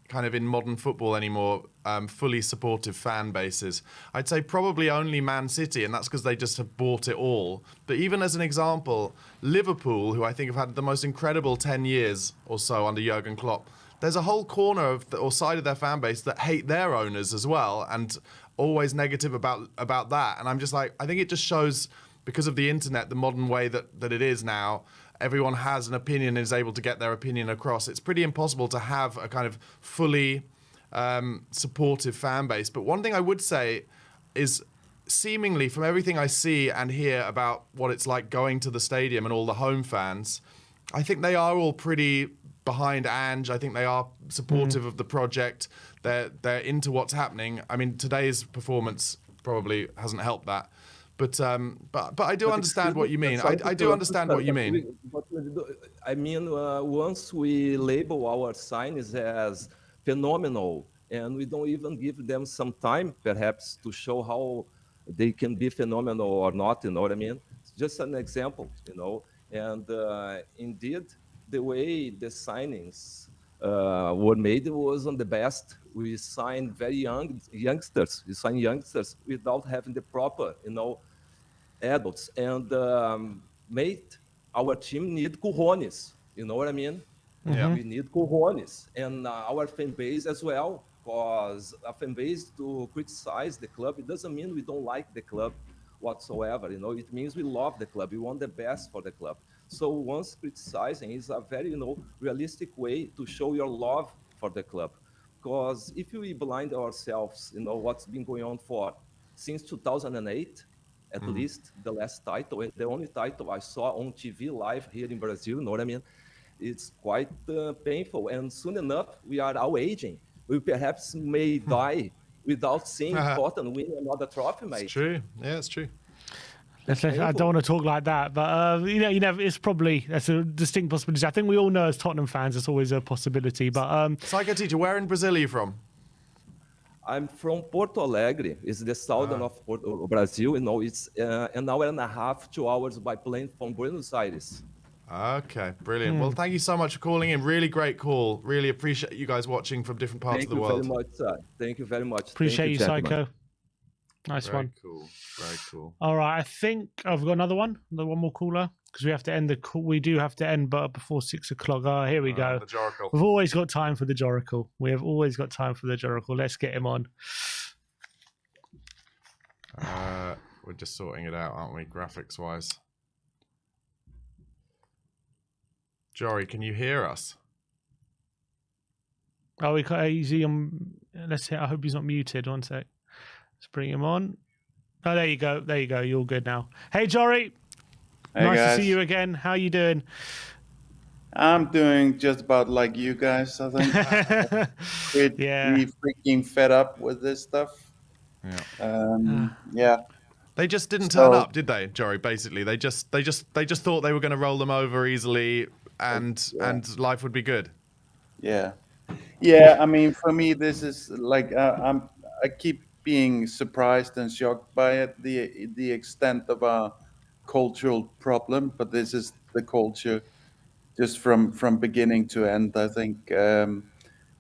kind of in modern football anymore fully supportive fan bases. I'd say probably only Man City, and that's because they just have bought it all. But even as an example, Liverpool, who I think have had the most incredible 10 years or so under Jurgen Klopp, there's a whole corner of or side of their fan base that hate their owners as well, and always negative about that. And I'm just like, I think it just shows, because of the internet, the modern way that it is now, everyone has an opinion and is able to get their opinion across. It's pretty impossible to have a kind of fully supportive fan base. But one thing I would say is, seemingly from everything I see and hear about what it's like going to the stadium and all the home fans, I think they are all pretty behind Ange. I think they are supportive of the project. They're into what's happening. I mean, today's performance probably hasn't helped that. But I do understand what you mean. I do understand what you mean. I mean, once we label our signs as phenomenal, and we don't even give them some time, perhaps, to show how they can be phenomenal or not, you know what I mean? Just an example, you know. And indeed, the way the signings were made was on the best. We signed very young youngsters. We signed youngsters without having the proper, you know, adults, and made our team need cojones. You know what I mean? Yeah. We need cojones, and our fan base as well. Because a fan base to criticize the club, it doesn't mean we don't like the club whatsoever. You know, it means we love the club. We want the best for the club. So once criticizing is a very, you know, realistic way to show your love for the club. Because if we blind ourselves, you know, what's been going on for since 2008, at least the last title, and the only title I saw on TV live here in Brazil, you know what I mean? It's quite painful. And soon enough, we are all aging. We perhaps may die without seeing Tottenham win another trophy, mate. It's true. Yeah, it's true. I don't want to talk like that, but you know, it's probably that's a distinct possibility. I think we all know as Tottenham fans, it's always a possibility. But Psycho teacher, where in Brazil are you from? I'm from Porto Alegre. It's the southern of Brazil. You know, it's an hour and a half, 2 hours by plane from Buenos Aires. Okay, brilliant. Well, thank you so much for calling in. Really great call. Really appreciate you guys watching from different parts of the world. Thank you very much, sir. Thank you very much. Appreciate you, gentlemen. Psycho. Nice Very one. cool. Very cool. All right, I think I've got another one more caller, because we have to end the call. We do have to end, but before 6 o'clock. Oh, here we go. The Joracle. We've always got time for the Joracle. We have always got time for the Joracle. Let's get him on. We're just sorting it out, aren't we, graphics wise? Jory, can you hear us? Oh, he's on. Let's see. I hope he's not muted. One sec. Let's bring him on. Oh, there you go. There you go. You're all good now. Hey, Jory. Hey, nice guys. to see you again. How you doing? I'm doing just about like you guys, I think. Pretty freaking fed up with this stuff. Yeah. They just didn't turn up, did they, Jory? Basically, they just thought they were going to roll them over easily, and life would be good. Yeah. Yeah. I mean, for me, this is like I keep being surprised and shocked by it, the extent of our cultural problem. But this is the culture, just from beginning to end. I think.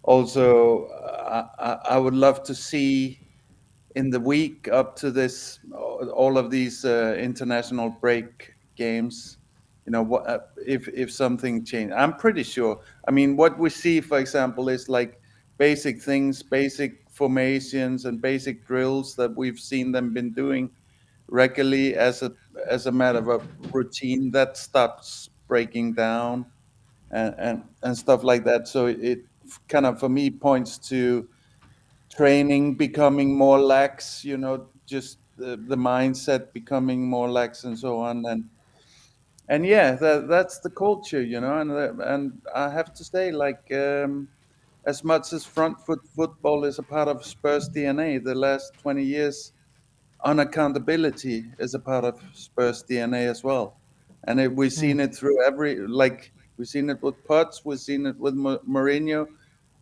Also, I would love to see in the week up to this, all of these international break games, you know, what if something changed. I'm pretty sure. I mean, what we see, for example, is like basic things, basic formations, and basic drills that we've seen them been doing regularly as a matter of routine, that stops breaking down and stuff like that. So it kind of, for me, points to training becoming more lax, you know, just the mindset becoming more lax and so on. And yeah, that's the culture, you know. And I have to say, like, as much as front foot football is a part of Spurs DNA, the last 20 years, unaccountability is a part of Spurs DNA as well. And we've seen it through we've seen it with Potts, we've seen it with Mourinho,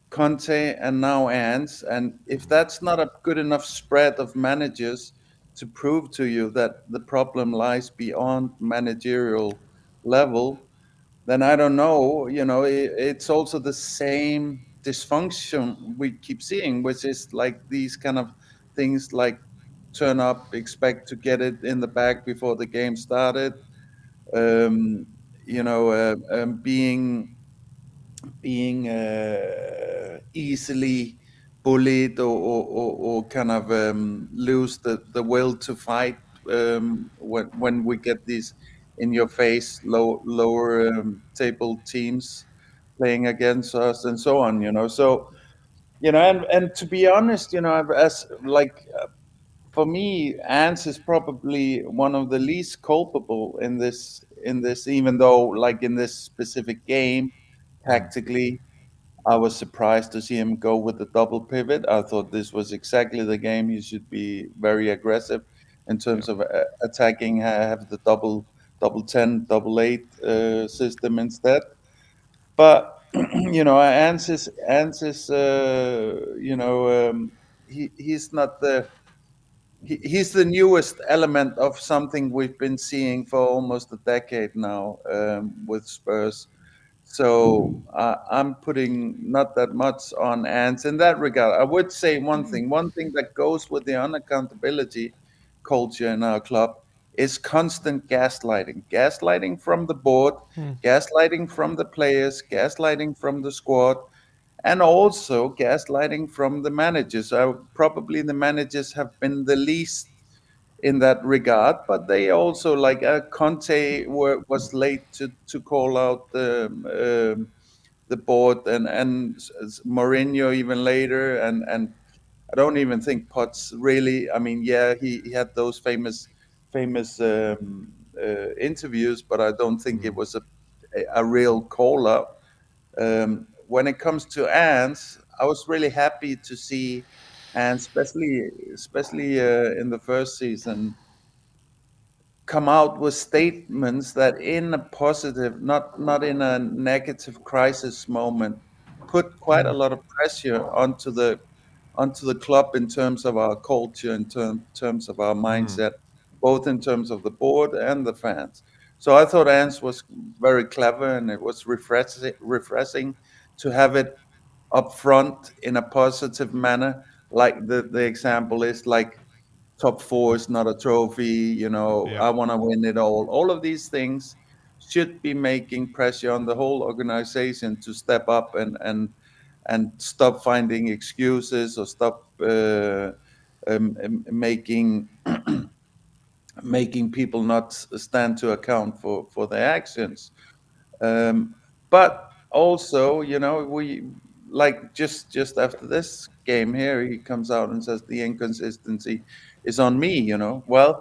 Conte, and now Ants. And if that's not a good enough spread of managers to prove to you that the problem lies beyond managerial level, then I don't know. You know, it's also the same dysfunction we keep seeing, which is like these kind of things like turn up, expect to get it in the bag before the game started. Um, you know, being easily bullied or kind of lose the will to fight when we get these in your face lower table teams playing against us and so on, you know. So, you know, and to be honest, you know, as like for me, Ants is probably one of the least culpable in this, even though like in this specific game, tactically, I was surprised to see him go with the double pivot. I thought this was exactly the game he should be very aggressive in terms of attacking, have the double 10, double 8 system instead. But you know, Ants is he's not he's the newest element of something we've been seeing for almost a decade now with Spurs. So I'm putting not that much on Ants in that regard. I would say one thing that goes with the unaccountability culture in our club is constant gaslighting. Gaslighting from the board, gaslighting from the players, gaslighting from the squad, and also gaslighting from the managers. Probably the managers have been the least in that regard, but they also like Conte was late to call out the board, and Mourinho even later, and I don't even think Potts really. I mean, yeah, he had those famous interviews, but I don't think it was a real call out. When it comes to Ants, I was really happy to see, and especially in the first season, come out with statements that, in a positive, not in a negative crisis moment, put quite a lot of pressure onto the club in terms of our culture, in terms of our mindset, both in terms of the board and the fans. So I thought Ants was very clever, and it was refreshing to have it up front in a positive manner. Like the example is like top four is not a trophy. Yeah. I want to win it all. All of these things should be making pressure on the whole organization to step up and stop finding excuses, or stop making making people not stand to account for their actions. Um, but also, we like just after this game here, he comes out and says the inconsistency is on me. Well,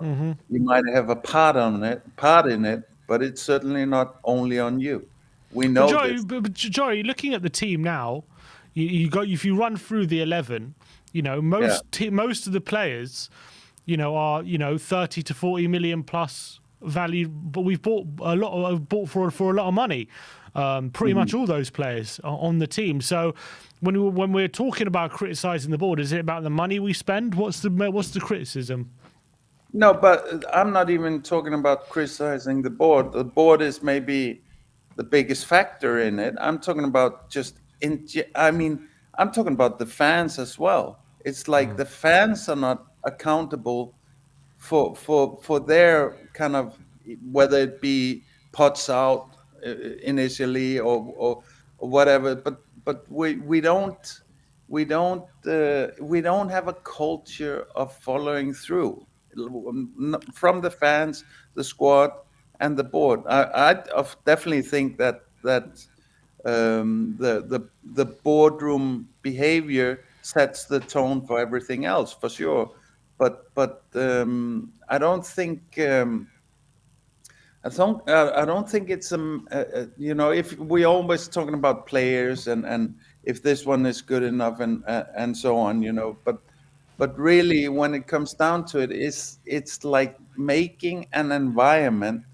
you might have a part in it, but it's certainly not only on you. We But know Joey, this. Joey, looking at the team now, you got if you run through the 11, Yeah. most of the players, are 30 to 40 million plus value, but we've bought bought for a lot of money. Pretty much Mhm. all those players are on the team. So when we're talking about criticizing the board, is it about the money we spend? What's the criticism? No, but I'm not even talking about criticizing the board. The board is maybe the biggest factor in it. I'm talking about I mean, I'm talking about the fans as well. It's like the fans are not accountable for their kind of, whether it be pots out initially, or whatever. But we don't have a culture of following through from the fans, the squad, and the board. I definitely think that the boardroom behavior sets the tone for everything else, for sure. But I don't think I don't think it's if we always talking about players, and if this one is good enough, and so on, but really, when it comes down to it, it's like making an environment,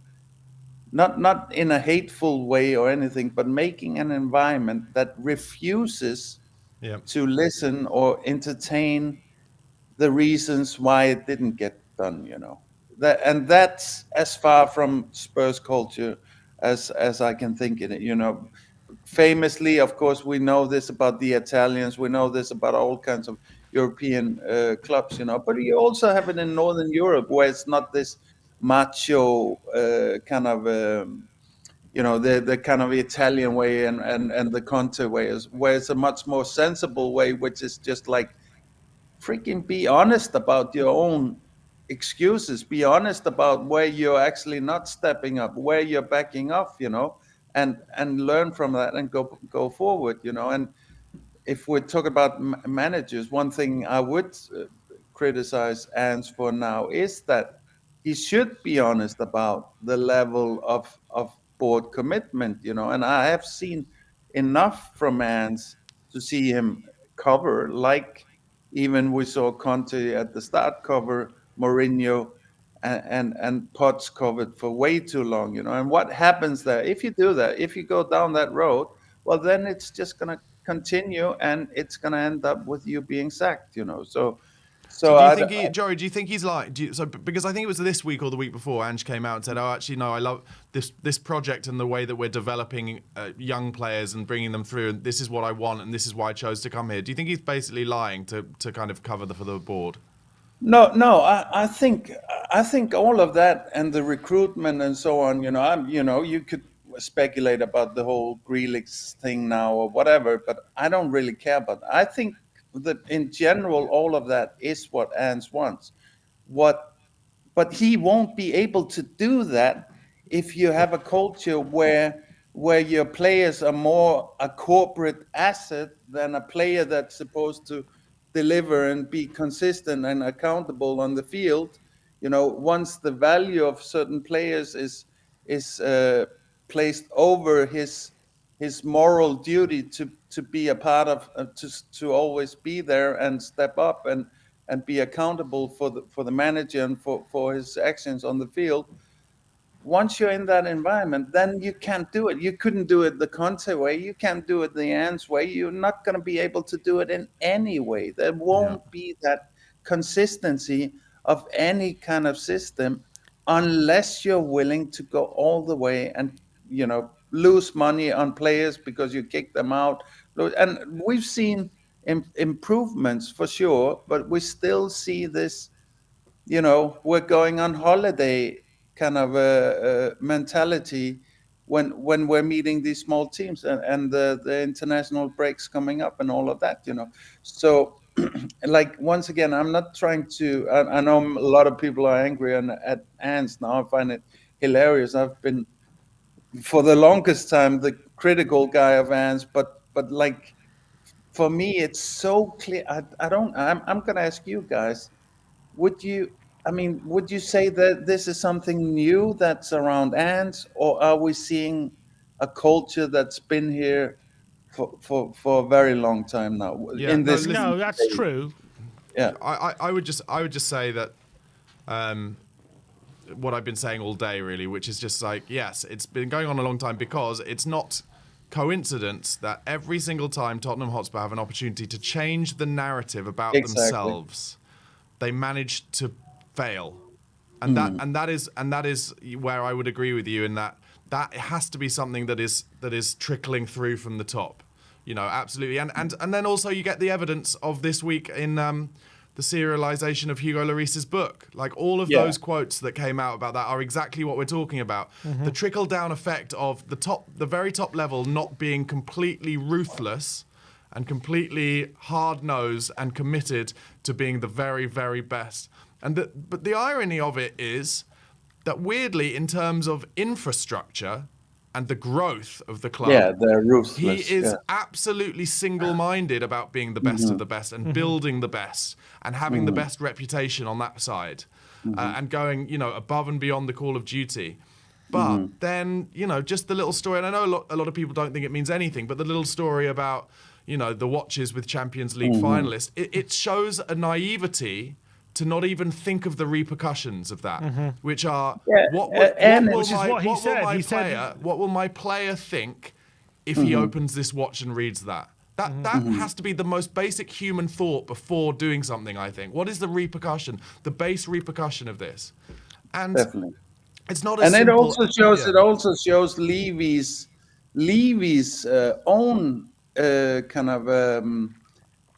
not in a hateful way or anything, but making an environment that refuses Yeah. to listen or entertain the reasons why it didn't get done. That's as far from Spurs culture as I can think in it. Famously, of course, we know this about the Italians. We know this about all kinds of European clubs. But you also have it in Northern Europe, where it's not this macho kind of. The kind of Italian way, and the Conte way, where it's a much more sensible way, which is just like, freaking be honest about your own excuses. Be honest about where you're actually not stepping up, where you're backing off, and learn from that, and go forward. And if we talk about managers, one thing I would criticize Ans for now is that he should be honest about the level of board commitment. And I have seen enough from Ans to see him cover, like even we saw Conte at the start cover Mourinho, and Potts covered for way too long. And what happens there if you do that, if you go down that road? Well, then it's just going to continue, and it's going to end up with you being sacked. So So do you think I, Jory? Do you think he's like? Because I think it was this week or the week before, Ange came out and said, "Oh, actually, no, I love this project and the way that we're developing young players and bringing them through, and this is what I want, and this is why I chose to come here." Do you think he's basically lying to kind of cover for the board? No. I think all of that and the recruitment and so on. You could speculate about the whole Grealish thing now or whatever, but I don't really care about that. I think that in general, all of that is what Ange wants. What But he won't be able to do that if you have a culture where your players are more a corporate asset than a player that's supposed to deliver and be consistent and accountable on the field. Once the value of certain players is placed over his moral duty to be a part of, to always be there and step up and be accountable for the manager and for his actions on the field. Once you're in that environment, then you can't do it. You couldn't do it the Conte way. You can't do it the Ange way. You're not going to be able to do it in any way. There won't be that consistency of any kind of system unless you're willing to go all the way and lose money on players because you kick them out. And we've seen improvements for sure, but we still see this. We're going on holiday kind of a mentality when we're meeting these small teams and the international breaks coming up and all of that. So like, once again, I'm not trying to. I know a lot of people are angry at Ants now. I find it hilarious. I've been for the longest time the critical guy of Ants, but like, for me, it's so clear. I'm going to ask you guys, would you say that this is something new that's around ants, or are we seeing a culture that's been here for a very long time now? Yeah, No, that's true. Yeah. I would just say that what I've been saying all day, really, which is just like, yes, it's been going on a long time, because it's not coincidence that every single time Tottenham Hotspur have an opportunity to change the narrative about themselves, they manage to fail. And that is where I would agree with you in that has to be something that is trickling through from the top. Absolutely. And then also you get the evidence of this week in the serialization of Hugo Lloris's book. Like, all of those quotes that came out about that are exactly what we're talking about. The trickle-down effect of the very top level not being completely ruthless and completely hard-nosed and committed to being the very, very best. But the irony of it is that, weirdly, in terms of infrastructure and the growth of the club, they're ruthless. He is absolutely single-minded about being the best of the best and building the best and having the best reputation on that side, and going, above and beyond the call of duty. But then, just the little story, and I know a lot of people don't think it means anything, but the little story about, the watches with Champions League finalists, it shows a naivety to not even think of the repercussions of that, which are what will my player think if he opens this watch and reads that? That has to be the most basic human thought before doing something, I think. What is the repercussion, the base repercussion of this? And definitely, it's not as simple. It also shows Levy's own kind of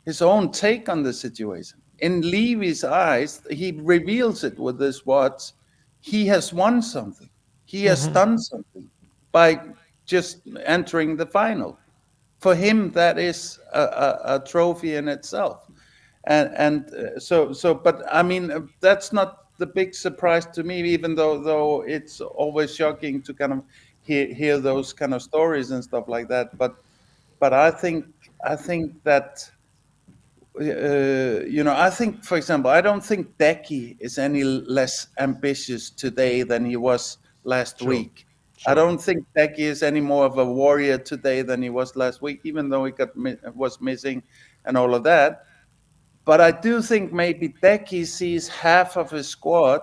his own take on the situation. In Levy's eyes, he reveals it with this watch. He has won something. He has done something by just entering the final. For him, that is a trophy in itself. But I mean, that's not the big surprise to me, even though it's always shocking to kind of hear those kind of stories and stuff like that. But I think that. I think, for example, I don't think Decky is any less ambitious today than he was last week. I don't think Decky is any more of a warrior today than he was last week, even though he was missing and all of that. But I do think maybe Decky sees half of his squad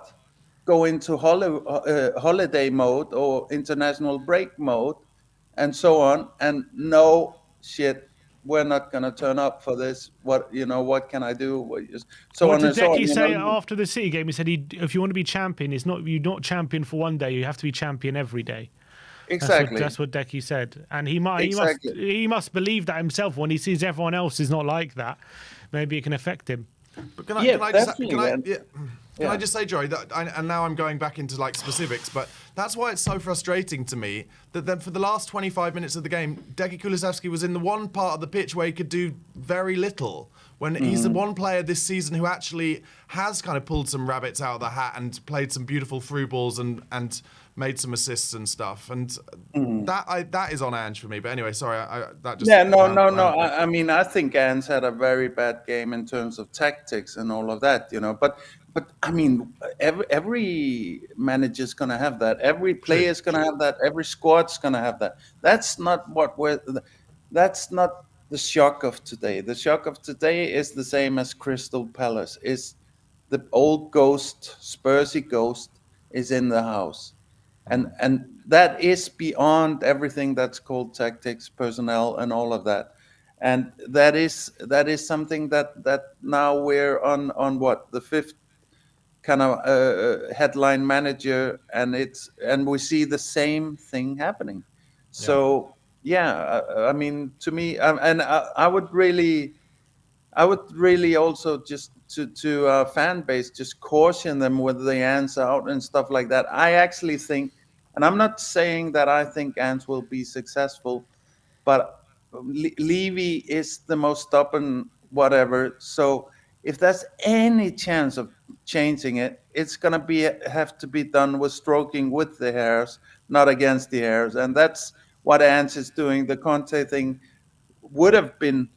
go into holiday mode or international break mode and so on, and no shit. we're not going to turn up for this. What can I do? So what on did and so on. Decky say after the City game? He said, if you want to be champion, you're not champion for one day. You have to be champion every day. Exactly. That's what Decky said, and he must believe that himself when he sees everyone else is not like that. Maybe it can affect him. But can I just say, Joey, and now I'm going back into like specifics, but that's why it's so frustrating to me that then for the last 25 minutes of the game, Decky Kulusevski was in the one part of the pitch where he could do very little. When he's the one player this season who actually has kind of pulled some rabbits out of the hat and played some beautiful through balls and made some assists and stuff. And that is on Ange for me. But anyway, sorry, that just... No. I mean, I think Ange had a very bad game in terms of tactics and all of that, But I mean, every manager's going to have that. Every player's going to have that. Every squad's going to have that. That's not the shock of today. The shock of today is the same as Crystal Palace. Is the old ghost, Spursy ghost, is in the house, and that is beyond everything that's called tactics, personnel, and all of that. And that is something that now we're on what, the fifth kind of headline manager, and we see the same thing happening. So I mean, to me, and I would really also just to fan base just caution them with the Ants out and stuff like that. I actually think, and I'm not saying that I think Ants will be successful, but Levy is the most stubborn whatever. So if there's any chance of changing it, it's gonna have to be done with stroking with the hairs, not against the hairs, and that's what Ants is doing. The Conte thing would have been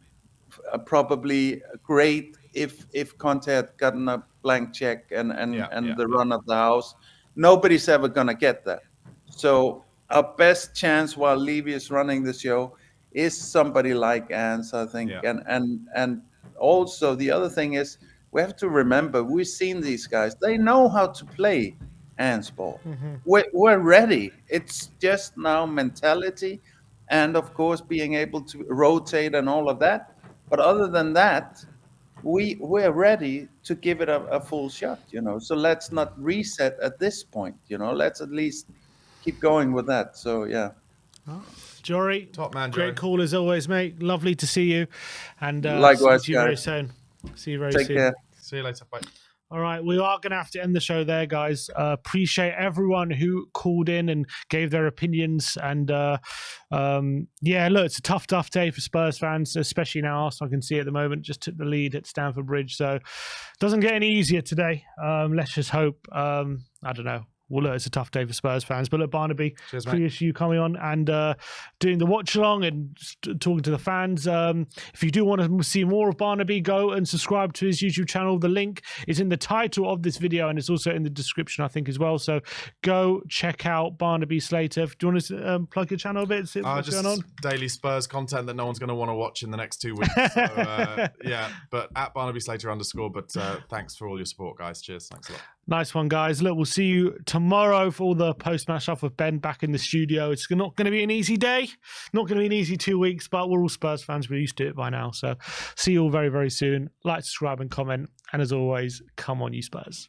probably great if Conte had gotten a blank check and the run of the house. Nobody's ever gonna get that. So our best chance while Levy is running the show is somebody like Ants, I think. Yeah. And also the other thing is we have to remember we've seen these guys. They know how to play Ants ball. We're ready. It's just now mentality, and of course being able to rotate and all of that. But other than that, we're ready to give it a full shot. So let's not reset at this point. Let's at least keep going with that. So yeah. Jory, top man, great call as always, mate. Lovely to see you, and likewise, see you very soon. See you very soon. Take care. See you later. Bye. All right, we are going to have to end the show there, guys. Appreciate everyone who called in and gave their opinions. And look, it's a tough day for Spurs fans, especially now Arsenal can see at the moment just took the lead at Stamford Bridge. So it doesn't get any easier today. Let's just hope. I don't know. Well, look, it's a tough day for Spurs fans. But look, Barnaby, appreciate you coming on and doing the watch along and talking to the fans. If you do want to see more of Barnaby, go and subscribe to his YouTube channel. The link is in the title of this video and it's also in the description, I think, as well. So go check out Barnaby Slater. Do you want to plug your channel a bit? See what's going on? Daily Spurs content that no one's going to want to watch in the next 2 weeks. So, but at Barnaby Slater _. But thanks for all your support, guys. Cheers. Thanks a lot. Nice one, guys. Look, we'll see you tomorrow for all the post-match stuff with Ben back in the studio. It's not going to be an easy day. Not going to be an easy 2 weeks, but we're all Spurs fans. We're used to it by now. So see you all very, very soon. Like, subscribe and comment. And as always, come on, you Spurs.